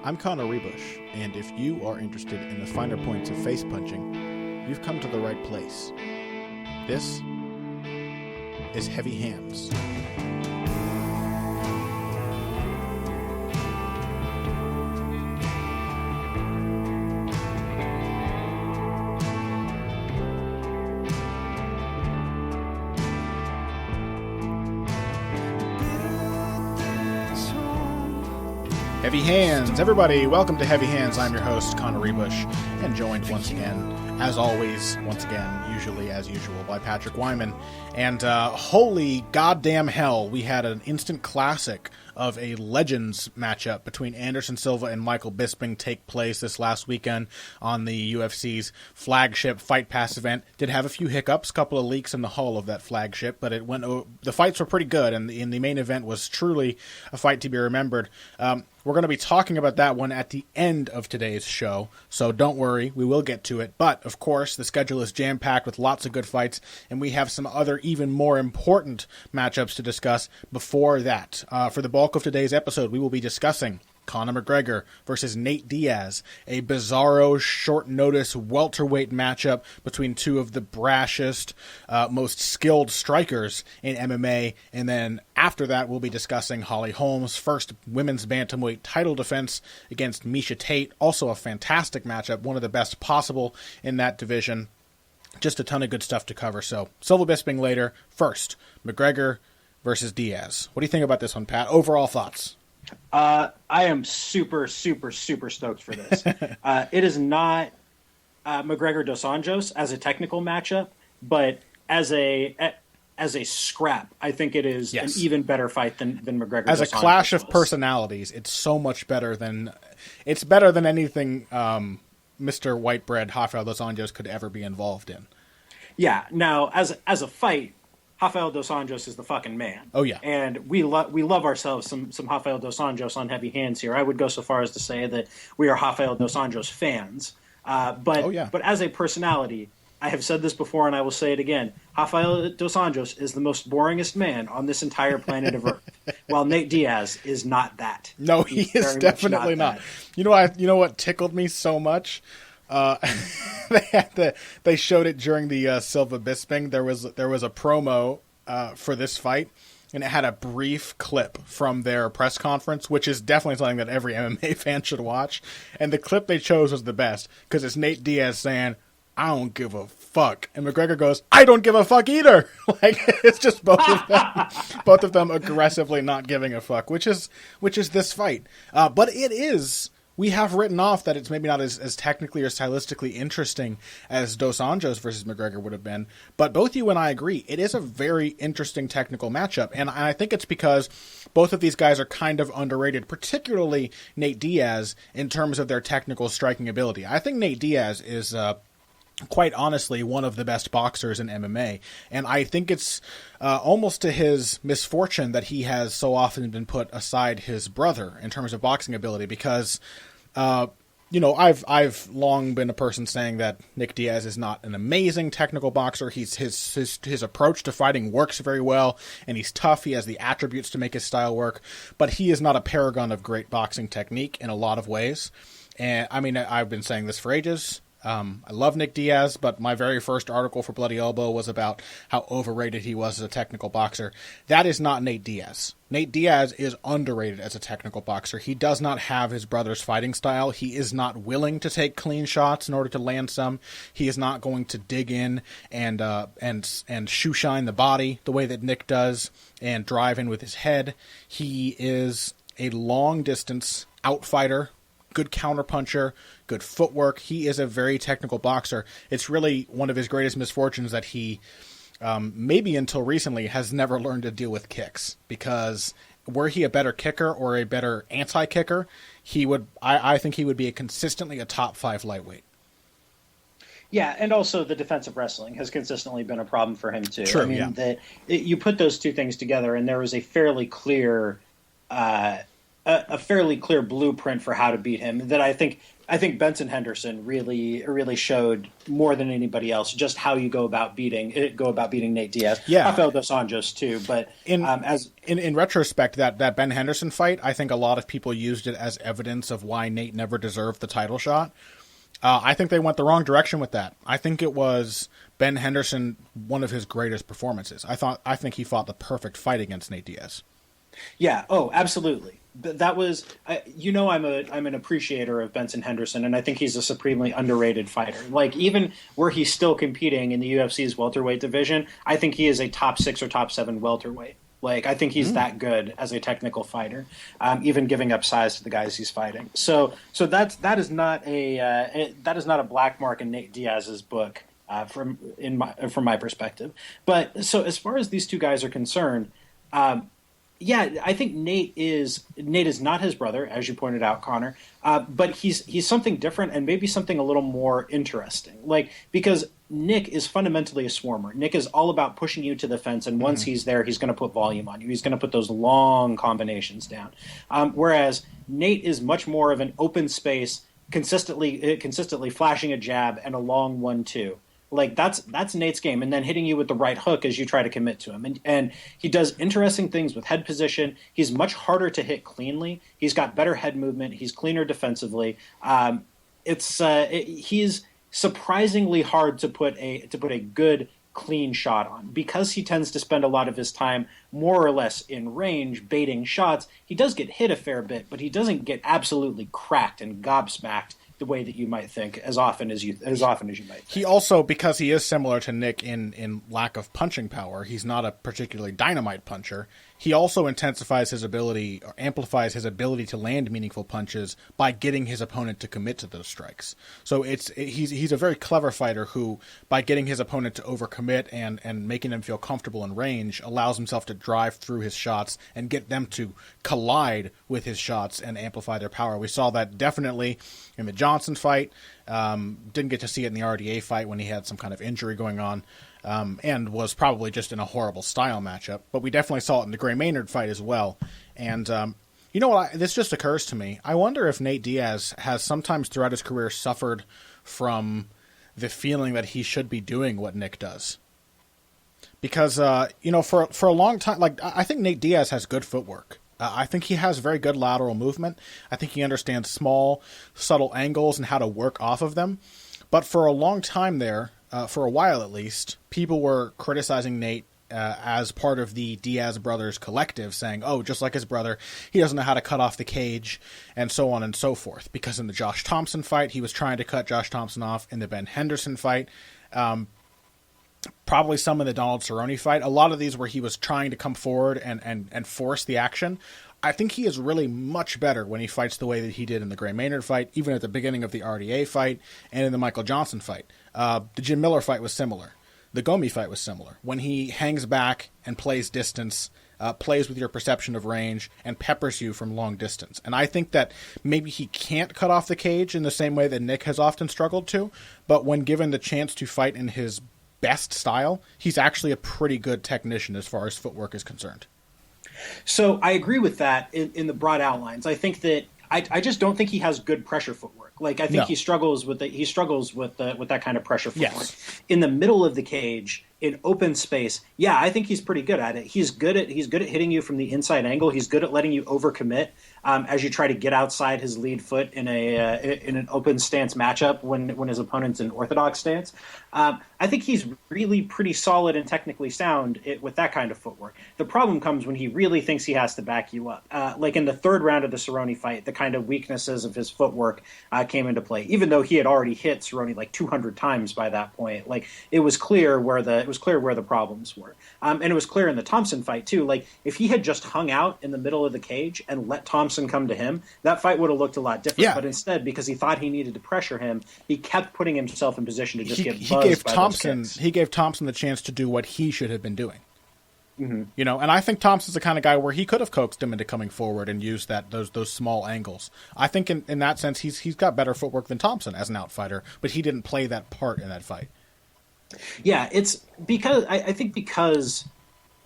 I'm Connor Rebush, and if you are interested in the finer points of face punching, you've come to the right place. This is Heavy Hands. Heavy Hands, everybody, welcome to Heavy Hands. I'm your host, Connor Rebush, and joined once again, as always, usually as usual, by Patrick Wyman. And holy goddamn hell, we had an instant classic of a Legends matchup between Anderson Silva and Michael Bisping take place this last weekend on the UFC's flagship Fight Pass event. Did have a few hiccups, a couple of leaks in the hull of that flagship, but the fights were pretty good, and the main event was truly a fight to be remembered. We're going to be talking about that one at the end of today's show, so don't worry, we will get to it. But, of course, the schedule is jam-packed with lots of good fights, and we have some other even more important matchups to discuss before that. For the bulk of today's episode, we will be discussing Conor McGregor versus Nate Diaz, a bizarro short-notice welterweight matchup between two of the brashest, most skilled strikers in MMA. And then after that, we'll be discussing Holly Holm's first women's bantamweight title defense against Miesha Tate. Also a fantastic matchup, one of the best possible in that division. Just a ton of good stuff to cover. So, Silva Bisping later. First, McGregor versus Diaz. What do you think about this one, Pat? Overall thoughts? I am super stoked for this. It is not McGregor dos Anjos as a technical matchup, but as a scrap, I think it is an even better fight than McGregor as dos a clash Anjos of personalities. It's so much better than anything Mr. Whitebread Rafael dos Anjos could ever be involved in. Yeah. Now, as a fight, Rafael dos Anjos is the fucking man. Oh, yeah. And we love ourselves some Rafael dos Anjos on Heavy Hands here. I would go so far as to say that we are Rafael dos Anjos fans. But as a personality, I have said this before and I will say it again. Rafael dos Anjos is the most boringest man on this entire planet of Earth, while Nate Diaz is not that. No, he is definitely not. You know what tickled me so much? They showed it during the Silva Bisping. There was a promo for this fight, and it had a brief clip from their press conference, which is definitely something that every MMA fan should watch. And the clip they chose was the best because it's Nate Diaz saying, "I don't give a fuck," and McGregor goes, "I don't give a fuck either." Like, it's just both of them aggressively not giving a fuck, which is this fight. But it is. We have written off that it's maybe not as technically or stylistically interesting as Dos Anjos versus McGregor would have been. But both you and I agree, it is a very interesting technical matchup. And I think it's because both of these guys are kind of underrated, particularly Nate Diaz, in terms of their technical striking ability. I think Nate Diaz is quite honestly one of the best boxers in MMA. And I think it's almost to his misfortune that he has so often been put aside his brother in terms of boxing ability because, I've long been a person saying that Nick Diaz is not an amazing technical boxer. His approach to fighting works very well, and he's tough. He has the attributes to make his style work, but he is not a paragon of great boxing technique in a lot of ways. And I mean, I've been saying this for ages. I love Nick Diaz, but my very first article for Bloody Elbow was about how overrated he was as a technical boxer. That is not Nate Diaz. Nate Diaz is underrated as a technical boxer. He does not have his brother's fighting style. He is not willing to take clean shots in order to land some. He is not going to dig in and shoe shine the body the way that Nick does and drive in with his head. He is a long distance outfighter. Good counterpuncher, good footwork. He is a very technical boxer. It's really one of his greatest misfortunes that he, maybe until recently, has never learned to deal with kicks. Because were he a better kicker or a better anti-kicker, I think he would be consistently a top 5 lightweight. Yeah, and also the defensive wrestling has consistently been a problem for him too. True, I mean, you put those two things together, and there was a fairly clear blueprint for how to beat him that I think I think Benson Henderson really showed more than anybody else just how you go about beating Nate Diaz. Yeah, Rafael dos Anjos too. But in retrospect, that Ben Henderson fight, I think a lot of people used it as evidence of why Nate never deserved the title shot. I think they went the wrong direction with that. I think it was Ben Henderson, one of his greatest performances. I think he fought the perfect fight against Nate Diaz. Yeah. Oh, absolutely. That was, I'm an appreciator of Benson Henderson, and I think he's a supremely underrated fighter. Like, even where he's still competing in the UFC's welterweight division, I think he is a top 6 or top 7 welterweight. Like, I think he's that good as a technical fighter, even giving up size to the guys he's fighting. So that is not a black mark in Nate Diaz's book from my perspective. But so as far as these two guys are concerned. Yeah, I think Nate is not his brother, as you pointed out, Connor. But he's something different and maybe something a little more interesting. Like, because Nick is fundamentally a swarmer. Nick is all about pushing you to the fence, and once he's there, he's going to put volume on you. He's going to put those long combinations down. Whereas Nate is much more of an open space, consistently flashing a jab and a long 1-2. Like, that's Nate's game, and then hitting you with the right hook as you try to commit to him. And he does interesting things with head position. He's much harder to hit cleanly. He's got better head movement. He's cleaner defensively. He's surprisingly hard to put a good clean shot on, because he tends to spend a lot of his time more or less in range baiting shots. He does get hit a fair bit, but he doesn't get absolutely cracked and gobsmacked the way that you might think as often as you might think. He also, because he is similar to Nick in lack of punching power, he's not a particularly dynamite puncher. He also intensifies his ability, or amplifies his ability to land meaningful punches by getting his opponent to commit to those strikes. So he's a very clever fighter who, by getting his opponent to overcommit and making them feel comfortable in range, allows himself to drive through his shots and get them to collide with his shots and amplify their power. We saw that definitely in the Johnson fight. Didn't get to see it in the RDA fight when he had some kind of injury going on. And was probably just in a horrible style matchup. But we definitely saw it in the Gray Maynard fight as well. And you know what? This just occurs to me. I wonder if Nate Diaz has sometimes throughout his career suffered from the feeling that he should be doing what Nick does. Because, for a long time, like, I think Nate Diaz has good footwork. I think he has very good lateral movement. I think he understands small, subtle angles and how to work off of them. But for a long time there, for a while at least, people were criticizing Nate as part of the Diaz brothers collective, saying, oh, just like his brother, he doesn't know how to cut off the cage, and so on and so forth. Because in the Josh Thompson fight, he was trying to cut Josh Thompson off. In the Ben Henderson fight, probably some in the Donald Cerrone fight, a lot of these where he was trying to come forward and force the action. I think he is really much better when he fights the way that he did in the Gray Maynard fight, even at the beginning of the RDA fight, and in the Michael Johnson fight. The Jim Miller fight was similar. The Gomi fight was similar. When he hangs back and plays distance, plays with your perception of range, and peppers you from long distance. And I think that maybe he can't cut off the cage in the same way that Nick has often struggled to, but when given the chance to fight in his best style, he's actually a pretty good technician as far as footwork is concerned. So I agree with that in the broad outlines. I think that I just don't think he has good pressure footwork. Like, I think he struggles with that kind of pressure footwork. Yes. In the middle of the cage, in open space, yeah, I think he's pretty good at it. He's good at hitting you from the inside angle. He's good at letting you overcommit as you try to get outside his lead foot in an open stance matchup when his opponent's in orthodox stance. I think he's really pretty solid and technically sound with that kind of footwork. The problem comes when he really thinks he has to back you up. Like in the third round of the Cerrone fight, the kind of weaknesses of his footwork came into play. Even though he had already hit Cerrone like 200 times by that point, like it was clear where the problems were. And it was clear in the Thompson fight too. Like, if he had just hung out in the middle of the cage and let Thompson come to him, that fight would have looked a lot different. Yeah. But instead, because he thought he needed to pressure him, he kept putting himself in position to just get buzzed by those kicks. He gave Thompson the chance to do what he should have been doing. Mm-hmm. You know, and I think Thompson's the kind of guy where he could have coaxed him into coming forward and used those small angles. I think in that sense, he's got better footwork than Thompson as an outfighter, but he didn't play that part in that fight. Yeah, it's because I think because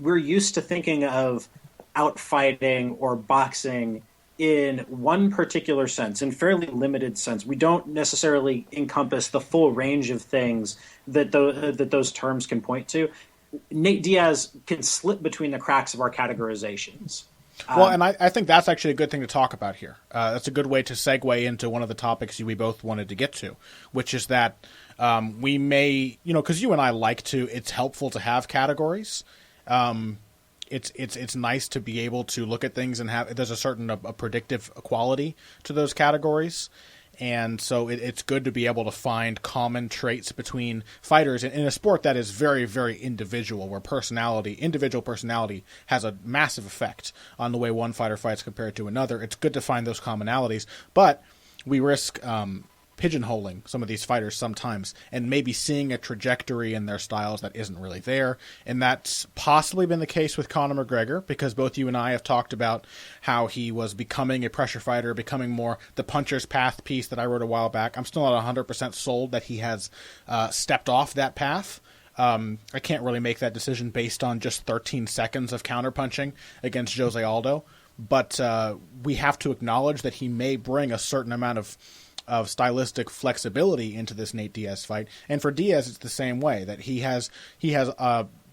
we're used to thinking of outfighting or boxing in one particular sense, in fairly limited sense. We don't necessarily encompass the full range of things that those terms can point to. Nate Diaz can slip between the cracks of our categorizations. Well, and I think that's actually a good thing to talk about here. That's a good way to segue into one of the topics we both wanted to get to, which is that we may, because you and I it's helpful to have categories. It's nice to be able to look at things and there's a certain a predictive quality to those categories. And so it's good to be able to find common traits between fighters in a sport that is very, very individual, where individual personality has a massive effect on the way one fighter fights compared to another. It's good to find those commonalities, but we risk pigeonholing some of these fighters sometimes and maybe seeing a trajectory in their styles that isn't really there. And that's possibly been the case with Conor McGregor, because both you and I have talked about how he was becoming a pressure fighter, becoming more the puncher's path piece that I wrote a while back. I'm still not 100% sold that he has stepped off that path. I can't really make that decision based on just 13 seconds of counterpunching against Jose Aldo, but we have to acknowledge that he may bring a certain amount of stylistic flexibility into this Nate Diaz fight. And for Diaz, it's the same way, that he has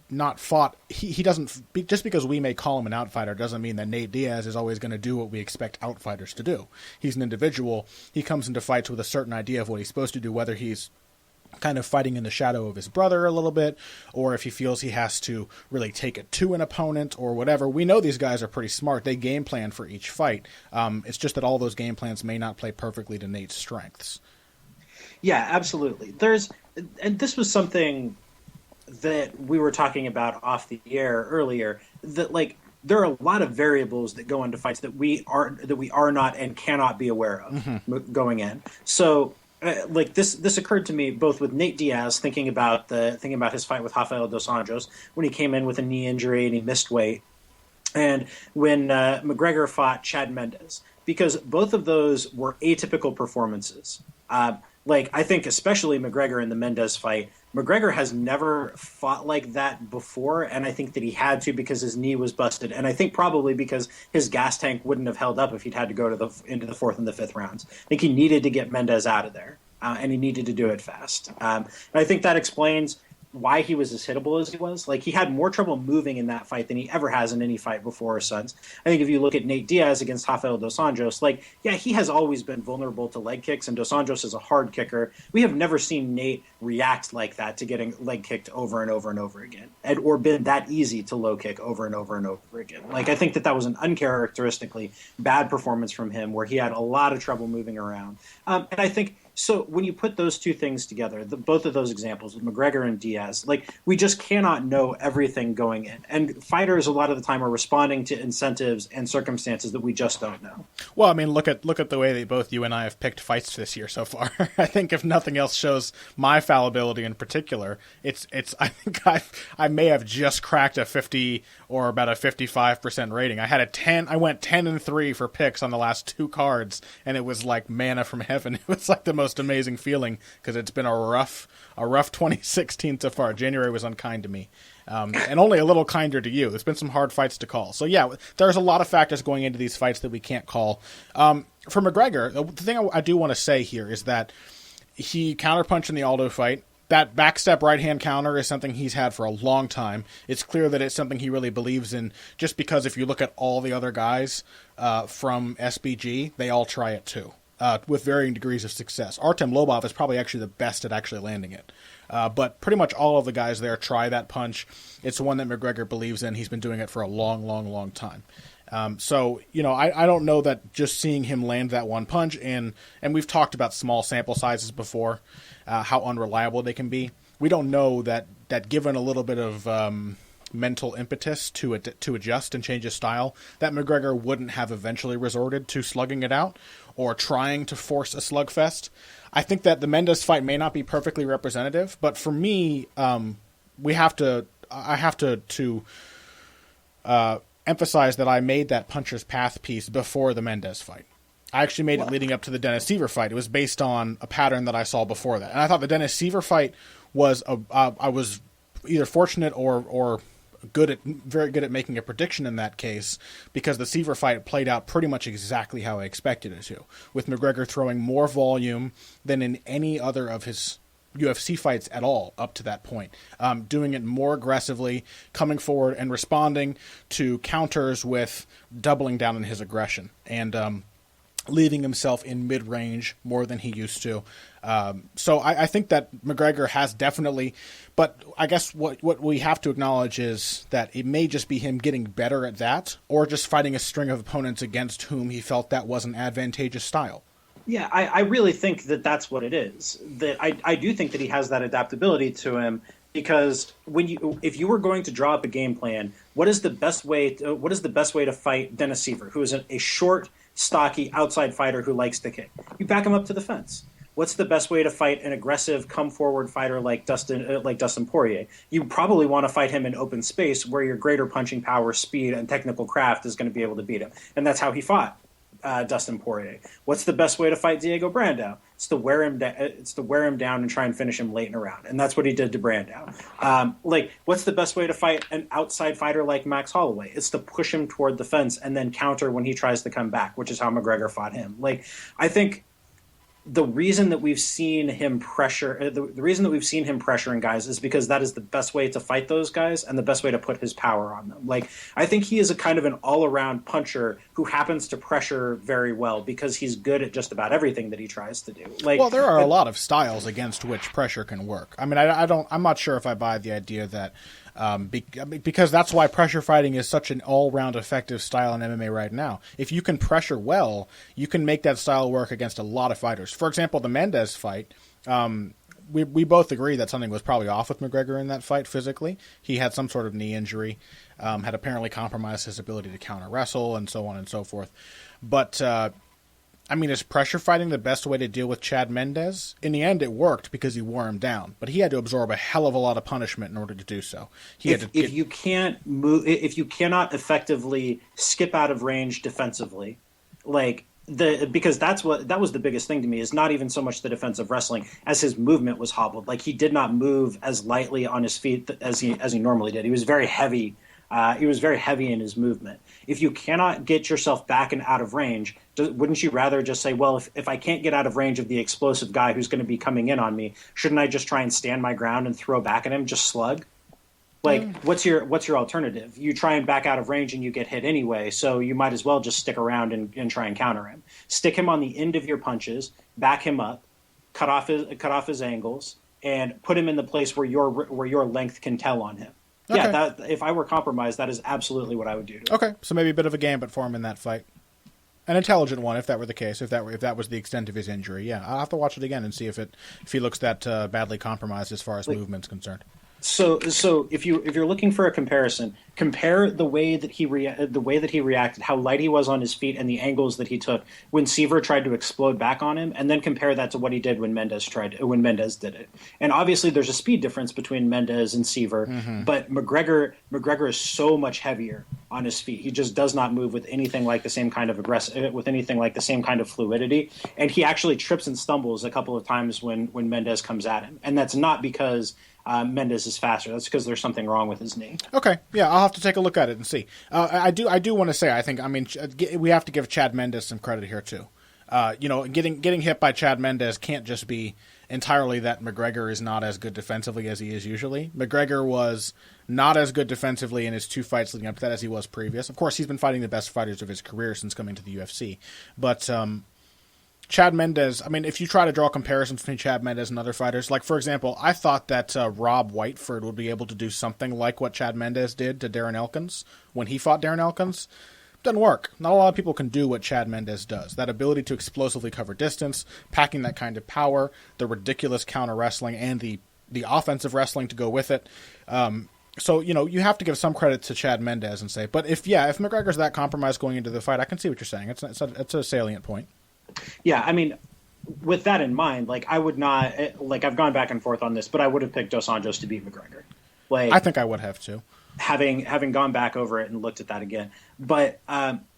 not fought. He doesn't, just because we may call him an outfighter doesn't mean that Nate Diaz is always going to do what we expect outfighters to do. He's an individual. He comes into fights with a certain idea of what he's supposed to do, whether he's kind of fighting in the shadow of his brother a little bit, or if he feels he has to really take it to an opponent or whatever. We know these guys are pretty smart. They game plan for each fight. It's just that all those game plans may not play perfectly to Nate's strengths. Yeah, absolutely. And this was something that we were talking about off the air earlier, that there are a lot of variables that go into fights that we are not and cannot be aware of going in. So this occurred to me both with Nate Diaz, thinking about his fight with Rafael dos Anjos when he came in with a knee injury and he missed weight, and when McGregor fought Chad Mendes, because both of those were atypical performances. I think especially McGregor in the Mendes fight, McGregor has never fought like that before, and I think that he had to because his knee was busted, and I think probably because his gas tank wouldn't have held up if he'd had to go into the fourth and the fifth rounds. I think he needed to get Mendes out of there, and he needed to do it fast. And I think that explains why he was as hittable as he was. He had more trouble moving in that fight than he ever has in any fight before or since. I think if you look at Nate Diaz against Rafael dos Anjos, he has always been vulnerable to leg kicks, and dos Anjos is a hard kicker. We have never seen Nate react like that to getting leg kicked over and over and over again, or been that easy to low kick over and over and over again. I think that was an uncharacteristically bad performance from him, where he had a lot of trouble moving around. And I think, so when you put those two things together, both of those examples with McGregor and Diaz, we just cannot know everything going in. And fighters a lot of the time are responding to incentives and circumstances that we just don't know. Well, I mean, look at the way that both you and I have picked fights this year so far. I think if nothing else shows my fallibility in particular, it's I think I may have just cracked a 50 or about a 55% rating. I had I went 10-3 for picks on the last two cards, and it was like manna from heaven. It was like the most amazing feeling, because it's been a rough 2016 so far. January was unkind to me, and only a little kinder to you. There's been some hard fights to call. So yeah, there's a lot of factors going into these fights that we can't call. For McGregor, the thing I do want to say here is that he counterpunched in the Aldo fight. That backstep right-hand counter is something he's had for a long time. It's clear that it's something he really believes in, just because if you look at all the other guys from SBG, they all try it too, with varying degrees of success. Artem Lobov is probably actually the best at actually landing it. But pretty much all of the guys there try that punch. It's one that McGregor believes in. He's been doing it for a long, long, long time. So, I don't know that just seeing him land that one punch, and we've talked about small sample sizes before, how unreliable they can be. We don't know that given a little bit of mental impetus to adjust and change his style, that McGregor wouldn't have eventually resorted to slugging it out or trying to force a slugfest. I think that the Mendes fight may not be perfectly representative, but for me, I have to emphasize that I made that puncher's path piece before the Mendes fight. I actually made it leading up to the Dennis Seaver fight. It was based on a pattern that I saw before that. And I thought the Dennis Seaver fight was, I was either fortunate or very good at making a prediction in that case, because the Silva fight played out pretty much exactly how I expected it to, with McGregor throwing more volume than in any other of his UFC fights at all up to that point, doing it more aggressively, coming forward and responding to counters with doubling down on his aggression and leaving himself in mid-range more than he used to. So I think that McGregor has definitely, but I guess what we have to acknowledge is that it may just be him getting better at that, or just fighting a string of opponents against whom he felt that was an advantageous style. Yeah, I really think that that's what it is. That I do think that he has that adaptability to him, because if you were going to draw up a game plan, what is the best way to fight Dennis Silva, who is a short, stocky outside fighter who likes to kick? You back him up to the fence. What's the best way to fight an aggressive, come-forward fighter like Dustin Poirier? You probably want to fight him in open space where your greater punching power, speed, and technical craft is going to be able to beat him. And that's how he fought Dustin Poirier. What's the best way to fight Diego Brandao? It's to wear him down and try and finish him late in a round. And that's what he did to Brandao. What's the best way to fight an outside fighter like Max Holloway? It's to push him toward the fence and then counter when he tries to come back, which is how McGregor fought him. I think the reason that we've seen him pressuring guys is because that is the best way to fight those guys and the best way to put his power on them. I think he is a kind of an all-around puncher who happens to pressure very well because he's good at just about everything that he tries to do. Well, there are a lot of styles against which pressure can work. I mean, I'm not sure if I buy the idea that because that's why pressure fighting is such an all-round effective style in MMA right now. If you can pressure well, you can make that style work against a lot of fighters. For example, the Mendes fight, we both agree that something was probably off with McGregor in that fight physically. He had some sort of knee injury, had apparently compromised his ability to counter-wrestle, and so on and so forth. But is pressure fighting the best way to deal with Chad Mendes? In the end, it worked because he wore him down, but he had to absorb a hell of a lot of punishment in order to do so. If you cannot effectively skip out of range defensively, because that was the biggest thing to me, is not even so much the defensive wrestling as his movement was hobbled. He did not move as lightly on his feet as he normally did. He was very heavy. He was very heavy in his movement. If you cannot get yourself back and out of range, wouldn't you rather just say, well, if I can't get out of range of the explosive guy who's going to be coming in on me, shouldn't I just try and stand my ground and throw back at him, just slug? What's your alternative? You try and back out of range and you get hit anyway, so you might as well just stick around and try and counter him. Stick him on the end of your punches, back him up, cut off his angles, and put him in the place where your length can tell on him. Okay. Yeah, if I were compromised, that is absolutely what I would do to him. Okay, so maybe a bit of a gambit for him in that fight. An intelligent one, if that were the case, if that was the extent of his injury. Yeah, I'll have to watch it again and see if he looks that badly compromised as far as movement's concerned. So if you're looking for a comparison, compare the way that he reacted, how light he was on his feet, and the angles that he took when Silva tried to explode back on him, and then compare that to what he did when Mendes did it. And obviously, there's a speed difference between Mendes and Silva, but McGregor is so much heavier on his feet. He just does not move with anything like the same kind of fluidity, and he actually trips and stumbles a couple of times when Mendes comes at him, and that's not because Mendes is faster. That's because there's something wrong with his knee. Okay, yeah, I'll have to take a look at it and see. I do want to say, we have to give Chad Mendes some credit here too. Getting hit by Chad Mendes can't just be entirely that McGregor is not as good defensively as he is usually. McGregor was not as good defensively in his two fights leading up to that as he was previous. Of course, he's been fighting the best fighters of his career since coming to the UFC, but Chad Mendes, if you try to draw comparisons between Chad Mendes and other fighters, for example, I thought that Rob Whiteford would be able to do something like what Chad Mendes did to Darren Elkins when he fought Darren Elkins. Doesn't work. Not a lot of people can do what Chad Mendes does. That ability to explosively cover distance, packing that kind of power, the ridiculous counter wrestling, and the offensive wrestling to go with it. So, you have to give some credit to Chad Mendes and say, but if McGregor's that compromised going into the fight, I can see what you're saying. It's a salient point. Yeah, with that in mind, I would not, I've gone back and forth on this, but I would have picked Dos Anjos to beat McGregor. I think I would have too. having gone back over it and looked at that again. But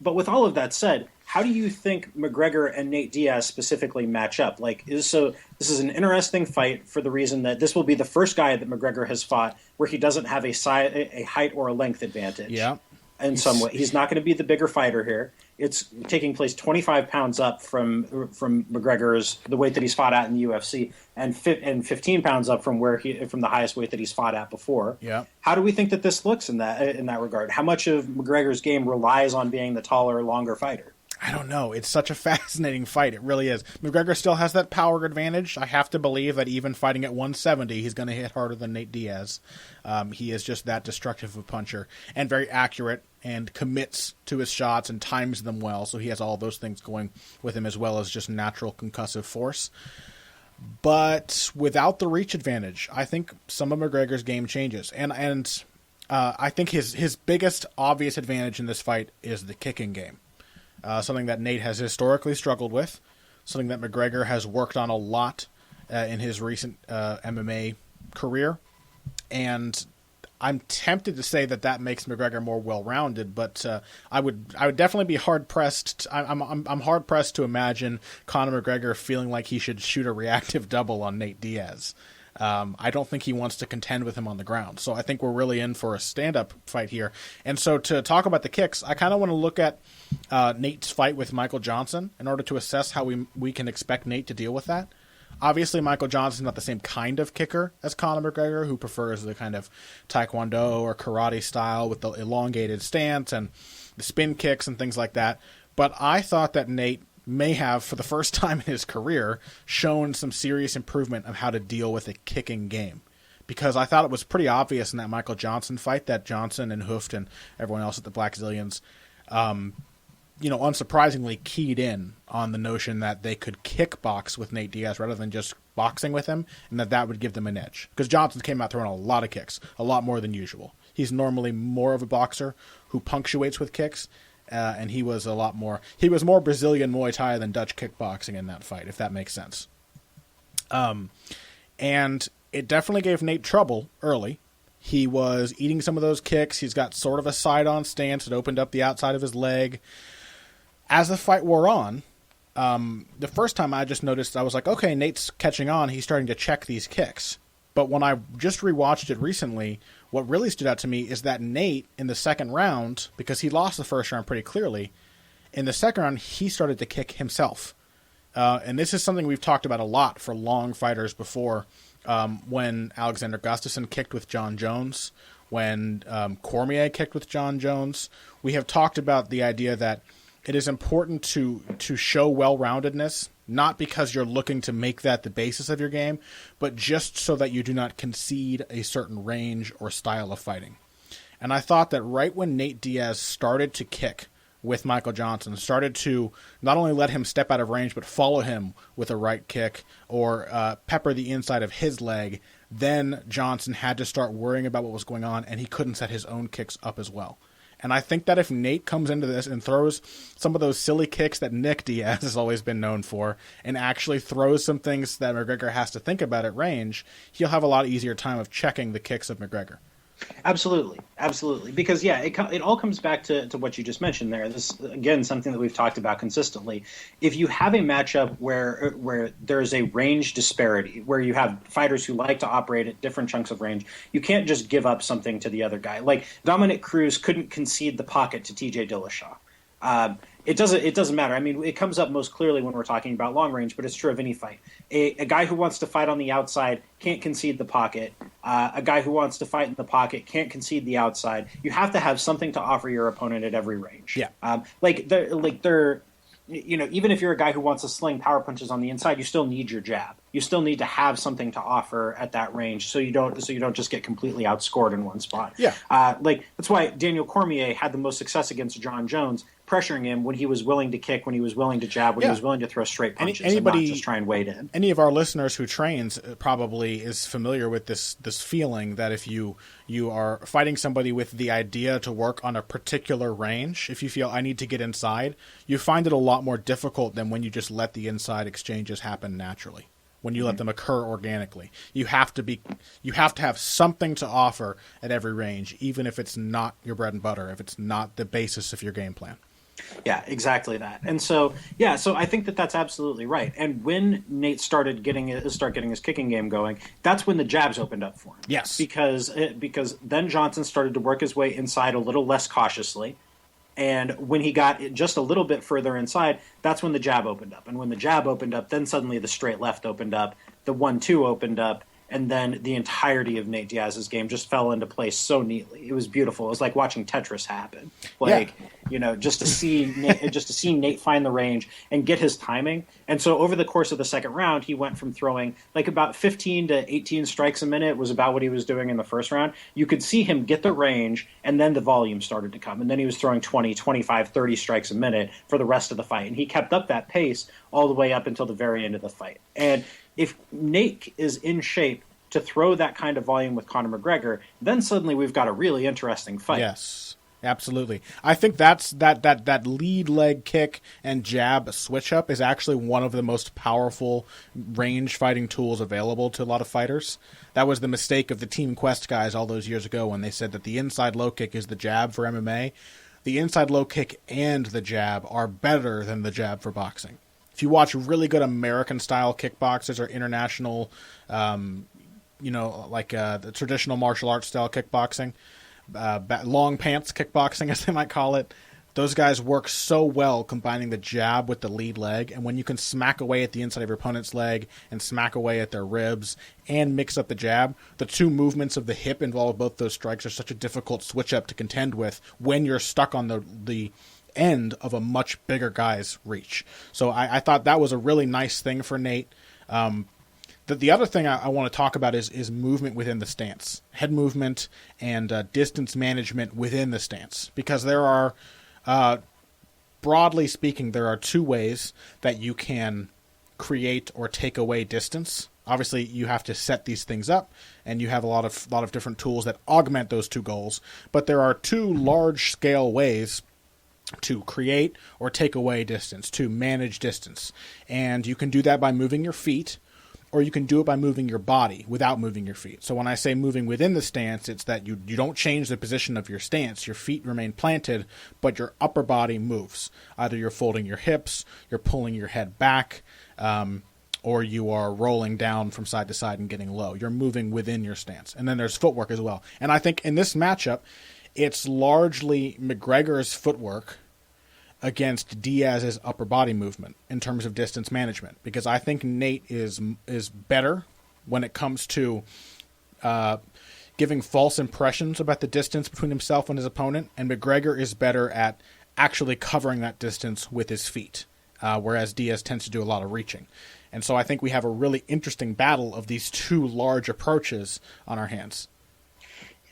with all of that said, how do you think McGregor and Nate Diaz specifically match up? This is an interesting fight for the reason that this will be the first guy that McGregor has fought where he doesn't have a height or a length advantage. Yeah. In some way, he's not going to be the bigger fighter here. It's taking place 25 pounds up from McGregor's, the weight that he's fought at in the UFC, and 15 pounds up from the highest weight that he's fought at before. Yeah. How do we think that this looks in that regard? How much of McGregor's game relies on being the taller, longer fighter? I don't know. It's such a fascinating fight. It really is. McGregor still has that power advantage. I have to believe that even fighting at 170, he's going to hit harder than Nate Diaz. He is just that destructive of a puncher and very accurate and commits to his shots and times them well. So he has all those things going with him as well as just natural concussive force. But without the reach advantage, I think some of McGregor's game changes. And I think his biggest obvious advantage in this fight is the kicking game. Something that Nate has historically struggled with, something that McGregor has worked on a lot in his recent MMA career. And I'm tempted to say that makes McGregor more well-rounded, but I would definitely be hard-pressed. I'm hard-pressed to imagine Conor McGregor feeling like he should shoot a reactive double on Nate Diaz. I don't think he wants to contend with him on the ground. So I think we're really in for a stand-up fight here. And so to talk about the kicks, I kind of want to look at Nate's fight with Michael Johnson in order to assess how we can expect Nate to deal with that. Obviously, Michael Johnson's not the same kind of kicker as Conor McGregor, who prefers the kind of taekwondo or karate style with the elongated stance and the spin kicks and things like that. But I thought that Nate may have, for the first time in his career, shown some serious improvement of how to deal with a kicking game. Because I thought it was pretty obvious in that Michael Johnson fight that Johnson and Hooft and everyone else at the Black Zillions, unsurprisingly keyed in on the notion that they could kickbox with Nate Diaz rather than just boxing with him, and that would give them an edge. Because Johnson came out throwing a lot of kicks, a lot more than usual. He's normally more of a boxer who punctuates with kicks, and he was more Brazilian Muay Thai than Dutch kickboxing in that fight, if that makes sense. And it definitely gave Nate trouble early. He was eating some of those kicks. He's got sort of a side-on stance. It opened up the outside of his leg. As the fight wore on, the first time I just noticed, I was like, okay, Nate's catching on. He's starting to check these kicks. But when I just rewatched it recently, what really stood out to me is that Nate, in the second round, because he lost the first round pretty clearly, in the second round, he started to kick himself. And this is something we've talked about a lot for long fighters before, when Alexander Gustafsson kicked with John Jones, when Cormier kicked with John Jones. We have talked about the idea that it is important to show well-roundedness, not because you're looking to make that the basis of your game, but just so that you do not concede a certain range or style of fighting. And I thought that right when Nate Diaz started to kick with Michael Johnson, started to not only let him step out of range, but follow him with a right kick or pepper the inside of his leg, then Johnson had to start worrying about what was going on, and he couldn't set his own kicks up as well. And I think that if Nate comes into this and throws some of those silly kicks that Nick Diaz has always been known for, and actually throws some things that McGregor has to think about at range, he'll have a lot easier time of checking the kicks of McGregor. Absolutely. Because, it all comes back to what you just mentioned there. This, again, something that we've talked about consistently. If you have a matchup where there's a range disparity, where you have fighters who like to operate at different chunks of range, you can't just give up something to the other guy. Like Dominic Cruz couldn't concede the pocket to TJ Dillashaw. It doesn't matter. I mean, it comes up most clearly when we're talking about long range, but it's true of any fight. A guy who wants to fight on the outside can't concede the pocket. A guy who wants to fight in the pocket can't concede the outside. You have to have something to offer your opponent at every range. Yeah. Even if you're a guy who wants to sling power punches on the inside, you still need your jab. You still need to have something to offer at that range, so you don't just get completely outscored in one spot. Yeah. That's why Daniel Cormier had the most success against John Jones, pressuring him when he was willing to kick, when he was willing to jab, when he was willing to throw straight punches and not just try and wade in. Any of our listeners who trains probably is familiar with this feeling that if you are fighting somebody with the idea to work on a particular range, if you feel I need to get inside, you find it a lot more difficult than when you just let the inside exchanges happen naturally. when you let them occur organically. You have to have something to offer at every range, even if it's not your bread and butter, if it's not the basis of your game plan. Yeah, exactly that. And so I think that's absolutely right. And when Nate started getting his kicking game going, that's when the jabs opened up for him. Yes, because then Johnson started to work his way inside a little less cautiously. And when he got just a little bit further inside, that's when the jab opened up. And when the jab opened up, then suddenly the straight left opened up, the 1-2 opened up, and then the entirety of Nate Diaz's game just fell into place so neatly. It was beautiful. It was like watching Tetris happen. Just to see Nate find the range and get his timing. And so over the course of the second round, he went from throwing like about 15 to 18 strikes a minute was about what he was doing in the first round. You could see him get the range, and then the volume started to come. And then he was throwing 20, 25, 30 strikes a minute for the rest of the fight. And he kept up that pace all the way up until the very end of the fight. And if Nate is in shape to throw that kind of volume with Conor McGregor, then suddenly we've got a really interesting fight. Yes, absolutely. I think that lead leg kick and jab switch up is actually one of the most powerful range fighting tools available to a lot of fighters. That was the mistake of the Team Quest guys all those years ago when they said that the inside low kick is the jab for MMA. The inside low kick and the jab are better than the jab for boxing. If you watch really good American-style kickboxers or international, the traditional martial arts-style kickboxing, long pants kickboxing, as they might call it, those guys work so well combining the jab with the lead leg. And when you can smack away at the inside of your opponent's leg and smack away at their ribs and mix up the jab, the two movements of the hip involved both those strikes are such a difficult switch-up to contend with when you're stuck on the end of a much bigger guy's reach. So I thought that was a really nice thing for Nate. The other thing I want to talk about is movement within the stance, head movement and distance management within the stance, because there are, broadly speaking, there are two ways that you can create or take away distance. Obviously, you have to set these things up, and you have a lot of different tools that augment those two goals. But there are two large-scale ways to create or take away distance, to manage distance. And you can do that by moving your feet, or you can do it by moving your body without moving your feet. So when I say moving within the stance, it's that you don't change the position of your stance. Your feet remain planted, but your upper body moves. Either you're folding your hips, you're pulling your head back, or you are rolling down from side to side and getting low. You're moving within your stance. And then there's footwork as well. And I think in this matchup, it's largely McGregor's footwork against Diaz's upper body movement in terms of distance management, because I think Nate is better when it comes to giving false impressions about the distance between himself and his opponent, and McGregor is better at actually covering that distance with his feet, whereas Diaz tends to do a lot of reaching. And so I think we have a really interesting battle of these two large approaches on our hands.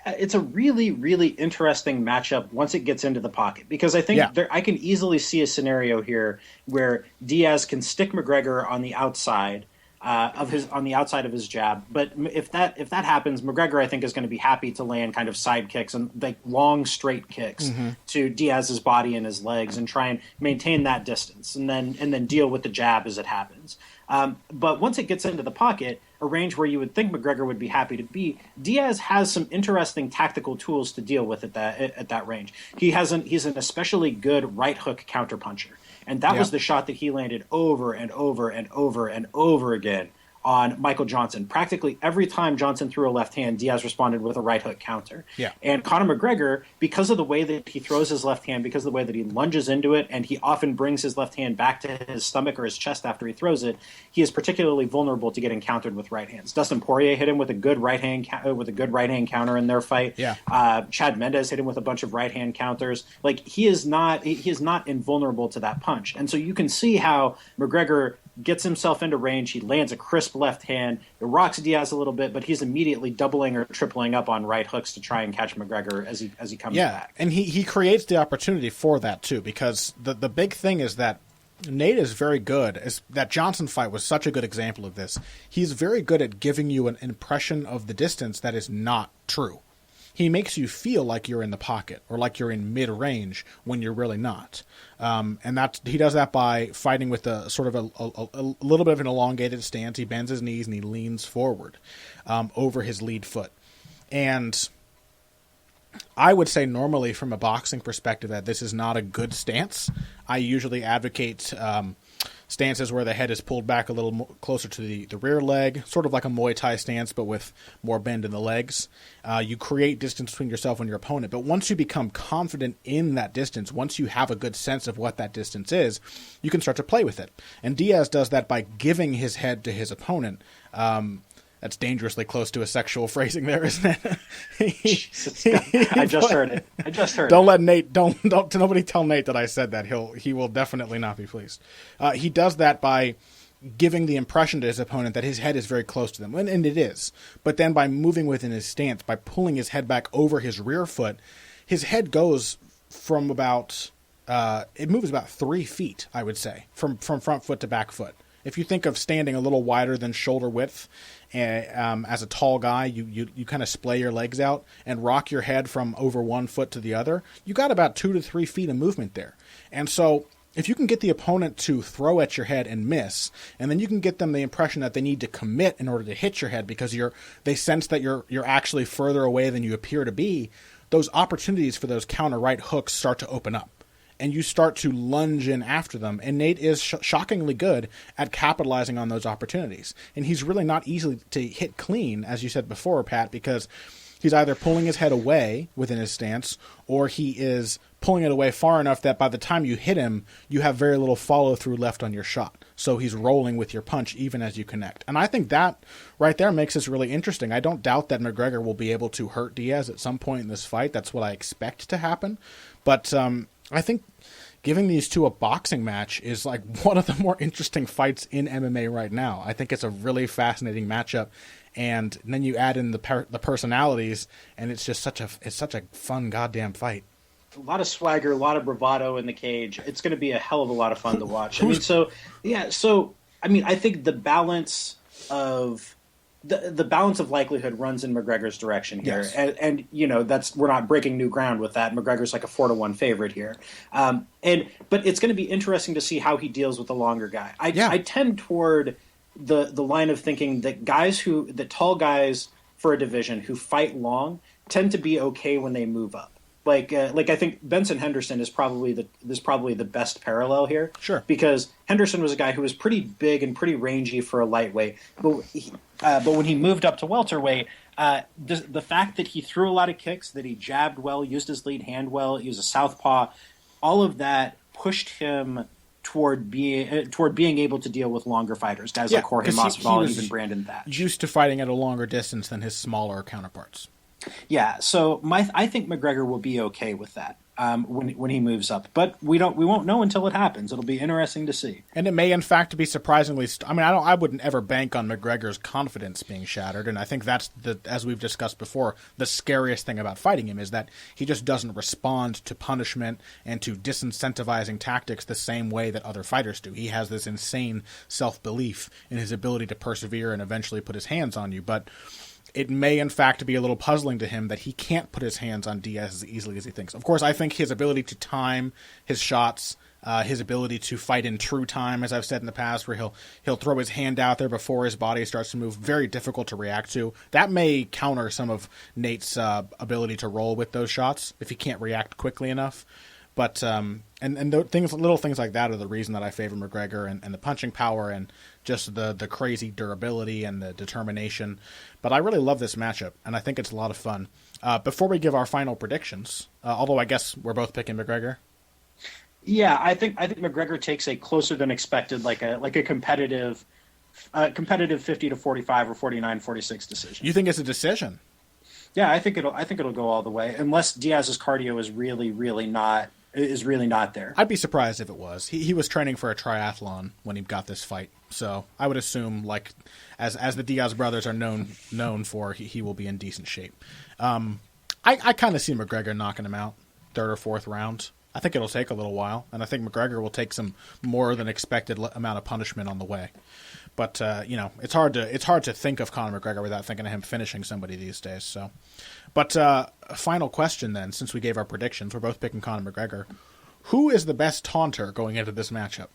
It's a really, really interesting matchup once it gets into the pocket, because I think I can easily see a scenario here where Diaz can stick McGregor on the outside of his jab. But if that happens, McGregor, I think, is going to be happy to land kind of side kicks and like long straight kicks to Diaz's body and his legs and try and maintain that distance and then deal with the jab as it happens. But once it gets into the pocket, a range where you would think McGregor would be happy to be, Diaz has some interesting tactical tools to deal with at that range. He's an especially good right hook counterpuncher, and that was the shot that he landed over and over and over and over again on Michael Johnson. Practically every time Johnson threw a left hand, Diaz responded with a right hook counter. Yeah. And Conor McGregor, because of the way that he throws his left hand, because of the way that he lunges into it, and he often brings his left hand back to his stomach or his chest after he throws it, he is particularly vulnerable to getting countered with right hands. Dustin Poirier hit him with a good right hand counter in their fight. Yeah. Chad Mendes hit him with a bunch of right hand counters. Like he is not invulnerable to that punch. And so you can see how McGregor gets himself into range. He lands a crisp left hand. It rocks Diaz a little bit, but he's immediately doubling or tripling up on right hooks to try and catch McGregor as he comes back. And he creates the opportunity for that too, because the big thing is that Nate is very good. That Johnson fight was such a good example of this. He's very good at giving you an impression of the distance that is not true. he makes you feel like you're in the pocket or like you're in mid-range when you're really not. And he does that by fighting with a sort of a little bit of an elongated stance. He bends his knees and he leans forward over his lead foot. And I would say normally from a boxing perspective that this is not a good stance. I usually advocate stances where the head is pulled back a little closer to the rear leg, sort of like a Muay Thai stance, but with more bend in the legs. You create distance between yourself and your opponent. But once you become confident in that distance, once you have a good sense of what that distance is, you can start to play with it. And Diaz does that by giving his head to his opponent. That's dangerously close to a sexual phrasing there, isn't it? I just heard it. Don't let Nate, don't nobody tell Nate that I said that. He will definitely not be pleased. He does that by giving the impression to his opponent that his head is very close to them, and it is. But then by moving within his stance, by pulling his head back over his rear foot, his head goes from about, it moves about 3 feet, I would say, from front foot to back foot. If you think of standing a little wider than shoulder width, as a tall guy, you kind of splay your legs out and rock your head from over 1 foot to the other, you got about 2 to 3 feet of movement there. And so if you can get the opponent to throw at your head and miss, and then you can get them the impression that they need to commit in order to hit your head because they sense that you're actually further away than you appear to be, those opportunities for those counter right hooks start to open up. And you start to lunge in after them. And Nate is shockingly good at capitalizing on those opportunities. And he's really not easy to hit clean, as you said before, Pat, because he's either pulling his head away within his stance, or he is pulling it away far enough that by the time you hit him, you have very little follow-through left on your shot. So he's rolling with your punch even as you connect. And I think that right there makes this really interesting. I don't doubt that McGregor will be able to hurt Diaz at some point in this fight. That's what I expect to happen. But I think giving these two a boxing match is like one of the more interesting fights in MMA right now. I think it's a really fascinating matchup, and then you add in the personalities, and it's just such a fun goddamn fight. A lot of swagger, a lot of bravado in the cage. It's going to be a hell of a lot of fun to watch. I think the balance of the balance of likelihood runs in McGregor's direction here, yes. and we're not breaking new ground with that. McGregor's like a 4-1 favorite here, but it's going to be interesting to see how he deals with the longer guy. I tend toward the line of thinking that tall guys for a division who fight long tend to be okay when they move up. Like I think Benson Henderson is probably the best parallel here. Sure. Because Henderson was a guy who was pretty big and pretty rangy for a lightweight, but when he moved up to welterweight, the fact that he threw a lot of kicks, that he jabbed well, used his lead hand well, he was a southpaw, all of that pushed him toward being able to deal with longer fighters, guys like Jorge Masvidal and even Brandon Thatch. Used to fighting at a longer distance than his smaller counterparts. Yeah, so I think McGregor will be okay with that when he moves up, but we won't know until it happens. It'll be interesting to see, and it may in fact be surprisingly. I wouldn't ever bank on McGregor's confidence being shattered, and I think that's as we've discussed before, the scariest thing about fighting him is that he just doesn't respond to punishment and to disincentivizing tactics the same way that other fighters do. He has this insane self-belief in his ability to persevere and eventually put his hands on you, but it may, in fact, be a little puzzling to him that he can't put his hands on Diaz as easily as he thinks. Of course, I think his ability to time his shots, his ability to fight in true time, as I've said in the past, where he'll throw his hand out there before his body starts to move, very difficult to react to. That may counter some of Nate's ability to roll with those shots if he can't react quickly enough. But little things like that are the reason that I favor McGregor, and the punching power and just the crazy durability and the determination. But I really love this matchup, and I think it's a lot of fun. Before we give our final predictions, although I guess we're both picking McGregor. Yeah, I think McGregor takes a closer than expected, like a competitive 50-45 or 49-46 decision. You think it's a decision? Yeah, I think it'll go all the way, unless Diaz's cardio is really not there. I'd be surprised if it was. He was training for a triathlon when he got this fight, so I would assume, like, as the Diaz brothers are known for, he will be in decent shape. I kind of see McGregor knocking him out, 3rd or 4th round. I think it'll take a little while, and I think McGregor will take some more than expected amount of punishment on the way. But it's hard to think of Conor McGregor without thinking of him finishing somebody these days. So, but a final question then, since we gave our predictions, we're both picking Conor McGregor. Who is the best taunter going into this matchup?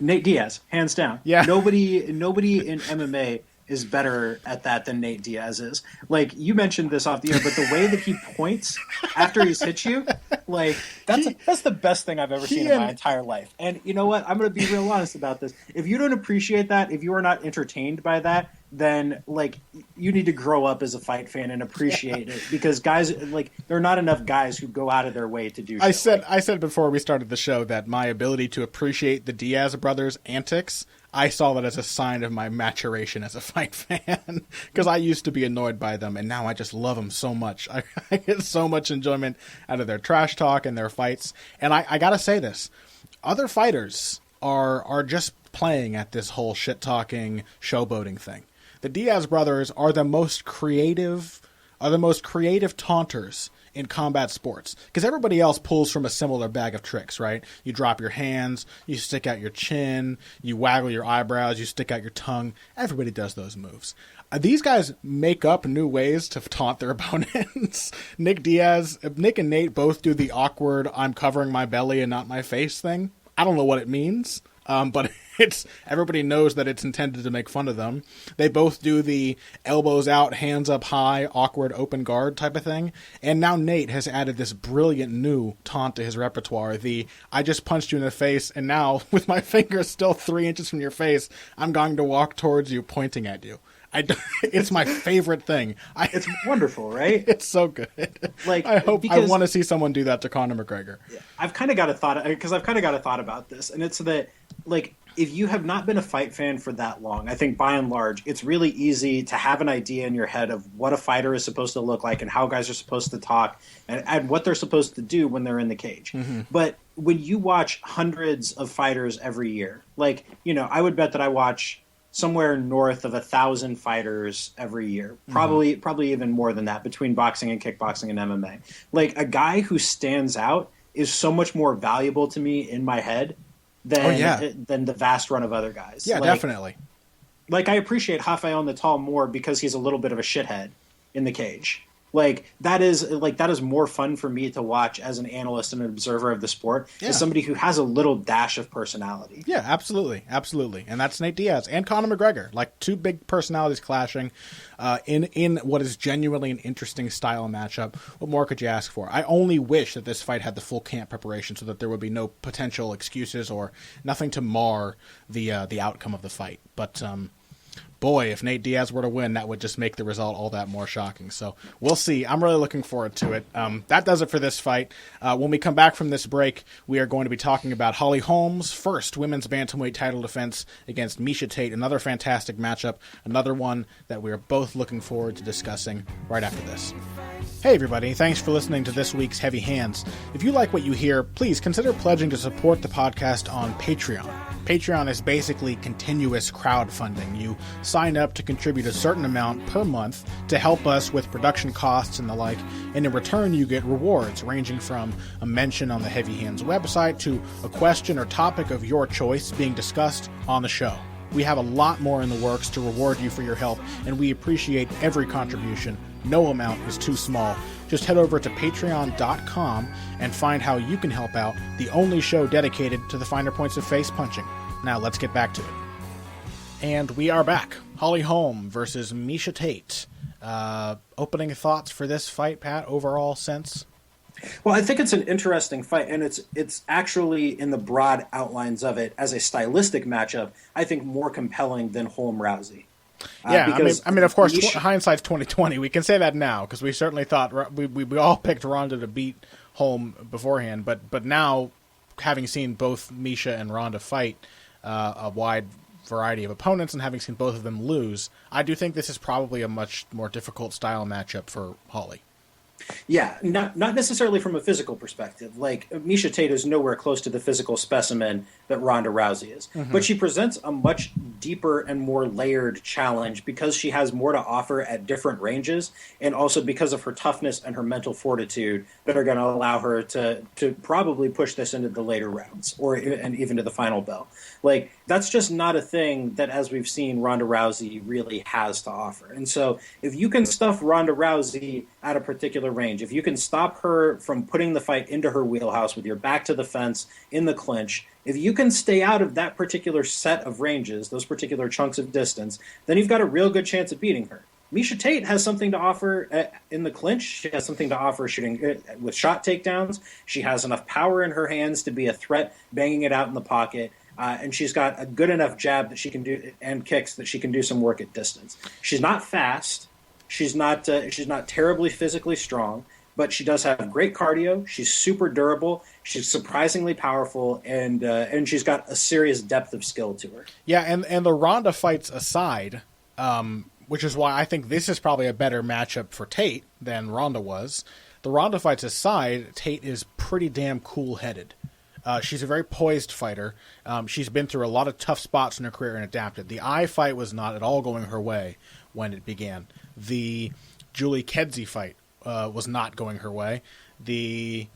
Nate Diaz, hands down. Yeah. Nobody in MMA is better at that than Nate Diaz is. Like, you mentioned this off the air, but the way that he points after he's hit you, like, that's the best thing I've ever seen in my entire life. And you know what? I'm going to be real honest about this. If you don't appreciate that, if you are not entertained by that, then, like, you need to grow up as a fight fan and appreciate it, because guys, like, there are not enough guys who go out of their way to do shit. I said before we started the show that my ability to appreciate the Diaz brothers' antics, I saw that as a sign of my maturation as a fight fan, because I used to be annoyed by them, and now I just love them so much. I get so much enjoyment out of their trash talk and their fights. And I gotta say this, other fighters are just playing at this whole shit-talking, showboating thing. The Diaz brothers are the most creative taunters in combat sports, because everybody else pulls from a similar bag of tricks, right? You drop your hands, you stick out your chin, you waggle your eyebrows, you stick out your tongue. Everybody does those moves. These guys make up new ways to taunt their opponents. Nick and Nate both do the awkward "I'm covering my belly and not my face" thing. I don't know what it means. But everybody knows that it's intended to make fun of them. They both do the elbows out, hands up high, awkward open guard type of thing. And now Nate has added this brilliant new taunt to his repertoire. The "I just punched you in the face, and now with my fingers still 3 inches from your face, I'm going to walk towards you, pointing at you." It's my favorite thing. It's wonderful, right? It's so good. Like, I want to see someone do that to Conor McGregor. Yeah, I've kind of got a thought about this, and it's that, like, if you have not been a fight fan for that long, I think by and large, it's really easy to have an idea in your head of what a fighter is supposed to look like and how guys are supposed to talk and what they're supposed to do when they're in the cage. Mm-hmm. But when you watch hundreds of fighters every year, like, I would bet that I watch somewhere north of 1,000 fighters every year, probably even more than that, between boxing and kickboxing and MMA. Like, a guy who stands out is so much more valuable to me in my head than the vast run of other guys. Yeah, definitely. Like, I appreciate Rafael Natal more because he's a little bit of a shithead in the cage. Like, that is more fun for me to watch as an analyst and an observer of the sport, as somebody who has a little dash of personality. Yeah, absolutely. And that's Nate Diaz and Conor McGregor, like two big personalities clashing in what is genuinely an interesting style matchup. What more could you ask for? I only wish that this fight had the full camp preparation so that there would be no potential excuses or nothing to mar the outcome of the fight. But boy, if Nate Diaz were to win, that would just make the result all that more shocking. So we'll see. I'm really looking forward to it. That does it for this fight. When we come back from this break, we are going to be talking about Holly Holm's first women's bantamweight title defense against Miesha Tate. Another fantastic matchup. Another one that we are both looking forward to discussing right after this. Hey everybody, thanks for listening to this week's Heavy Hands. If you like what you hear, please consider pledging to support the podcast on Patreon. Patreon is basically continuous crowdfunding. You sign up to contribute a certain amount per month to help us with production costs and the like, and in return you get rewards ranging from a mention on the Heavy Hands website to a question or topic of your choice being discussed on the show. We have a lot more in the works to reward you for your help, and we appreciate every contribution. No amount is too small. Just head over to patreon.com and find how you can help out, the only show dedicated to the finer points of face punching. Now let's get back to it. And we are back. Holly Holm versus Miesha Tate. Opening thoughts for this fight, Pat, overall sense? Well, I think it's an interesting fight, and it's actually, in the broad outlines of it, as a stylistic matchup, I think more compelling than Holm-Rousey. Yeah, I mean, of course, hindsight's 2020. We can say that now because we certainly thought we all picked Ronda to beat Holm beforehand. But now, having seen both Miesha and Ronda fight a wide variety of opponents and having seen both of them lose, I do think this is probably a much more difficult style matchup for Holly. Yeah, not necessarily from a physical perspective. Like Miesha Tate is nowhere close to the physical specimen that Ronda Rousey is, but she presents a much deeper and more layered challenge because she has more to offer at different ranges, and also because of her toughness and her mental fortitude that are going to allow her to probably push this into the later rounds and even to the final bell. Like that's just not a thing that, as we've seen, Ronda Rousey really has to offer. And so if you can stuff Ronda Rousey at a particular range, if you can stop her from putting the fight into her wheelhouse with your back to the fence in the clinch, if you can stay out of that particular set of ranges, those particular chunks of distance, then you've got a real good chance of beating her. Miesha Tate has something to offer in the clinch. She has something to offer shooting with shot takedowns. She has enough power in her hands to be a threat, banging it out in the pocket. And she's got a good enough jab that she can do, and kicks that she can do some work at distance. She's not fast. She's not terribly physically strong, but she does have great cardio. She's super durable. She's surprisingly powerful, and she's got a serious depth of skill to her. Yeah, and the Ronda fights aside, which is why I think this is probably a better matchup for Tate than Ronda was. The Ronda fights aside, Tate is pretty damn cool-headed. She's a very poised fighter. She's been through a lot of tough spots in her career and adapted. The Eye fight was not at all going her way when it began. The Julie Kedzie fight was not going her way. The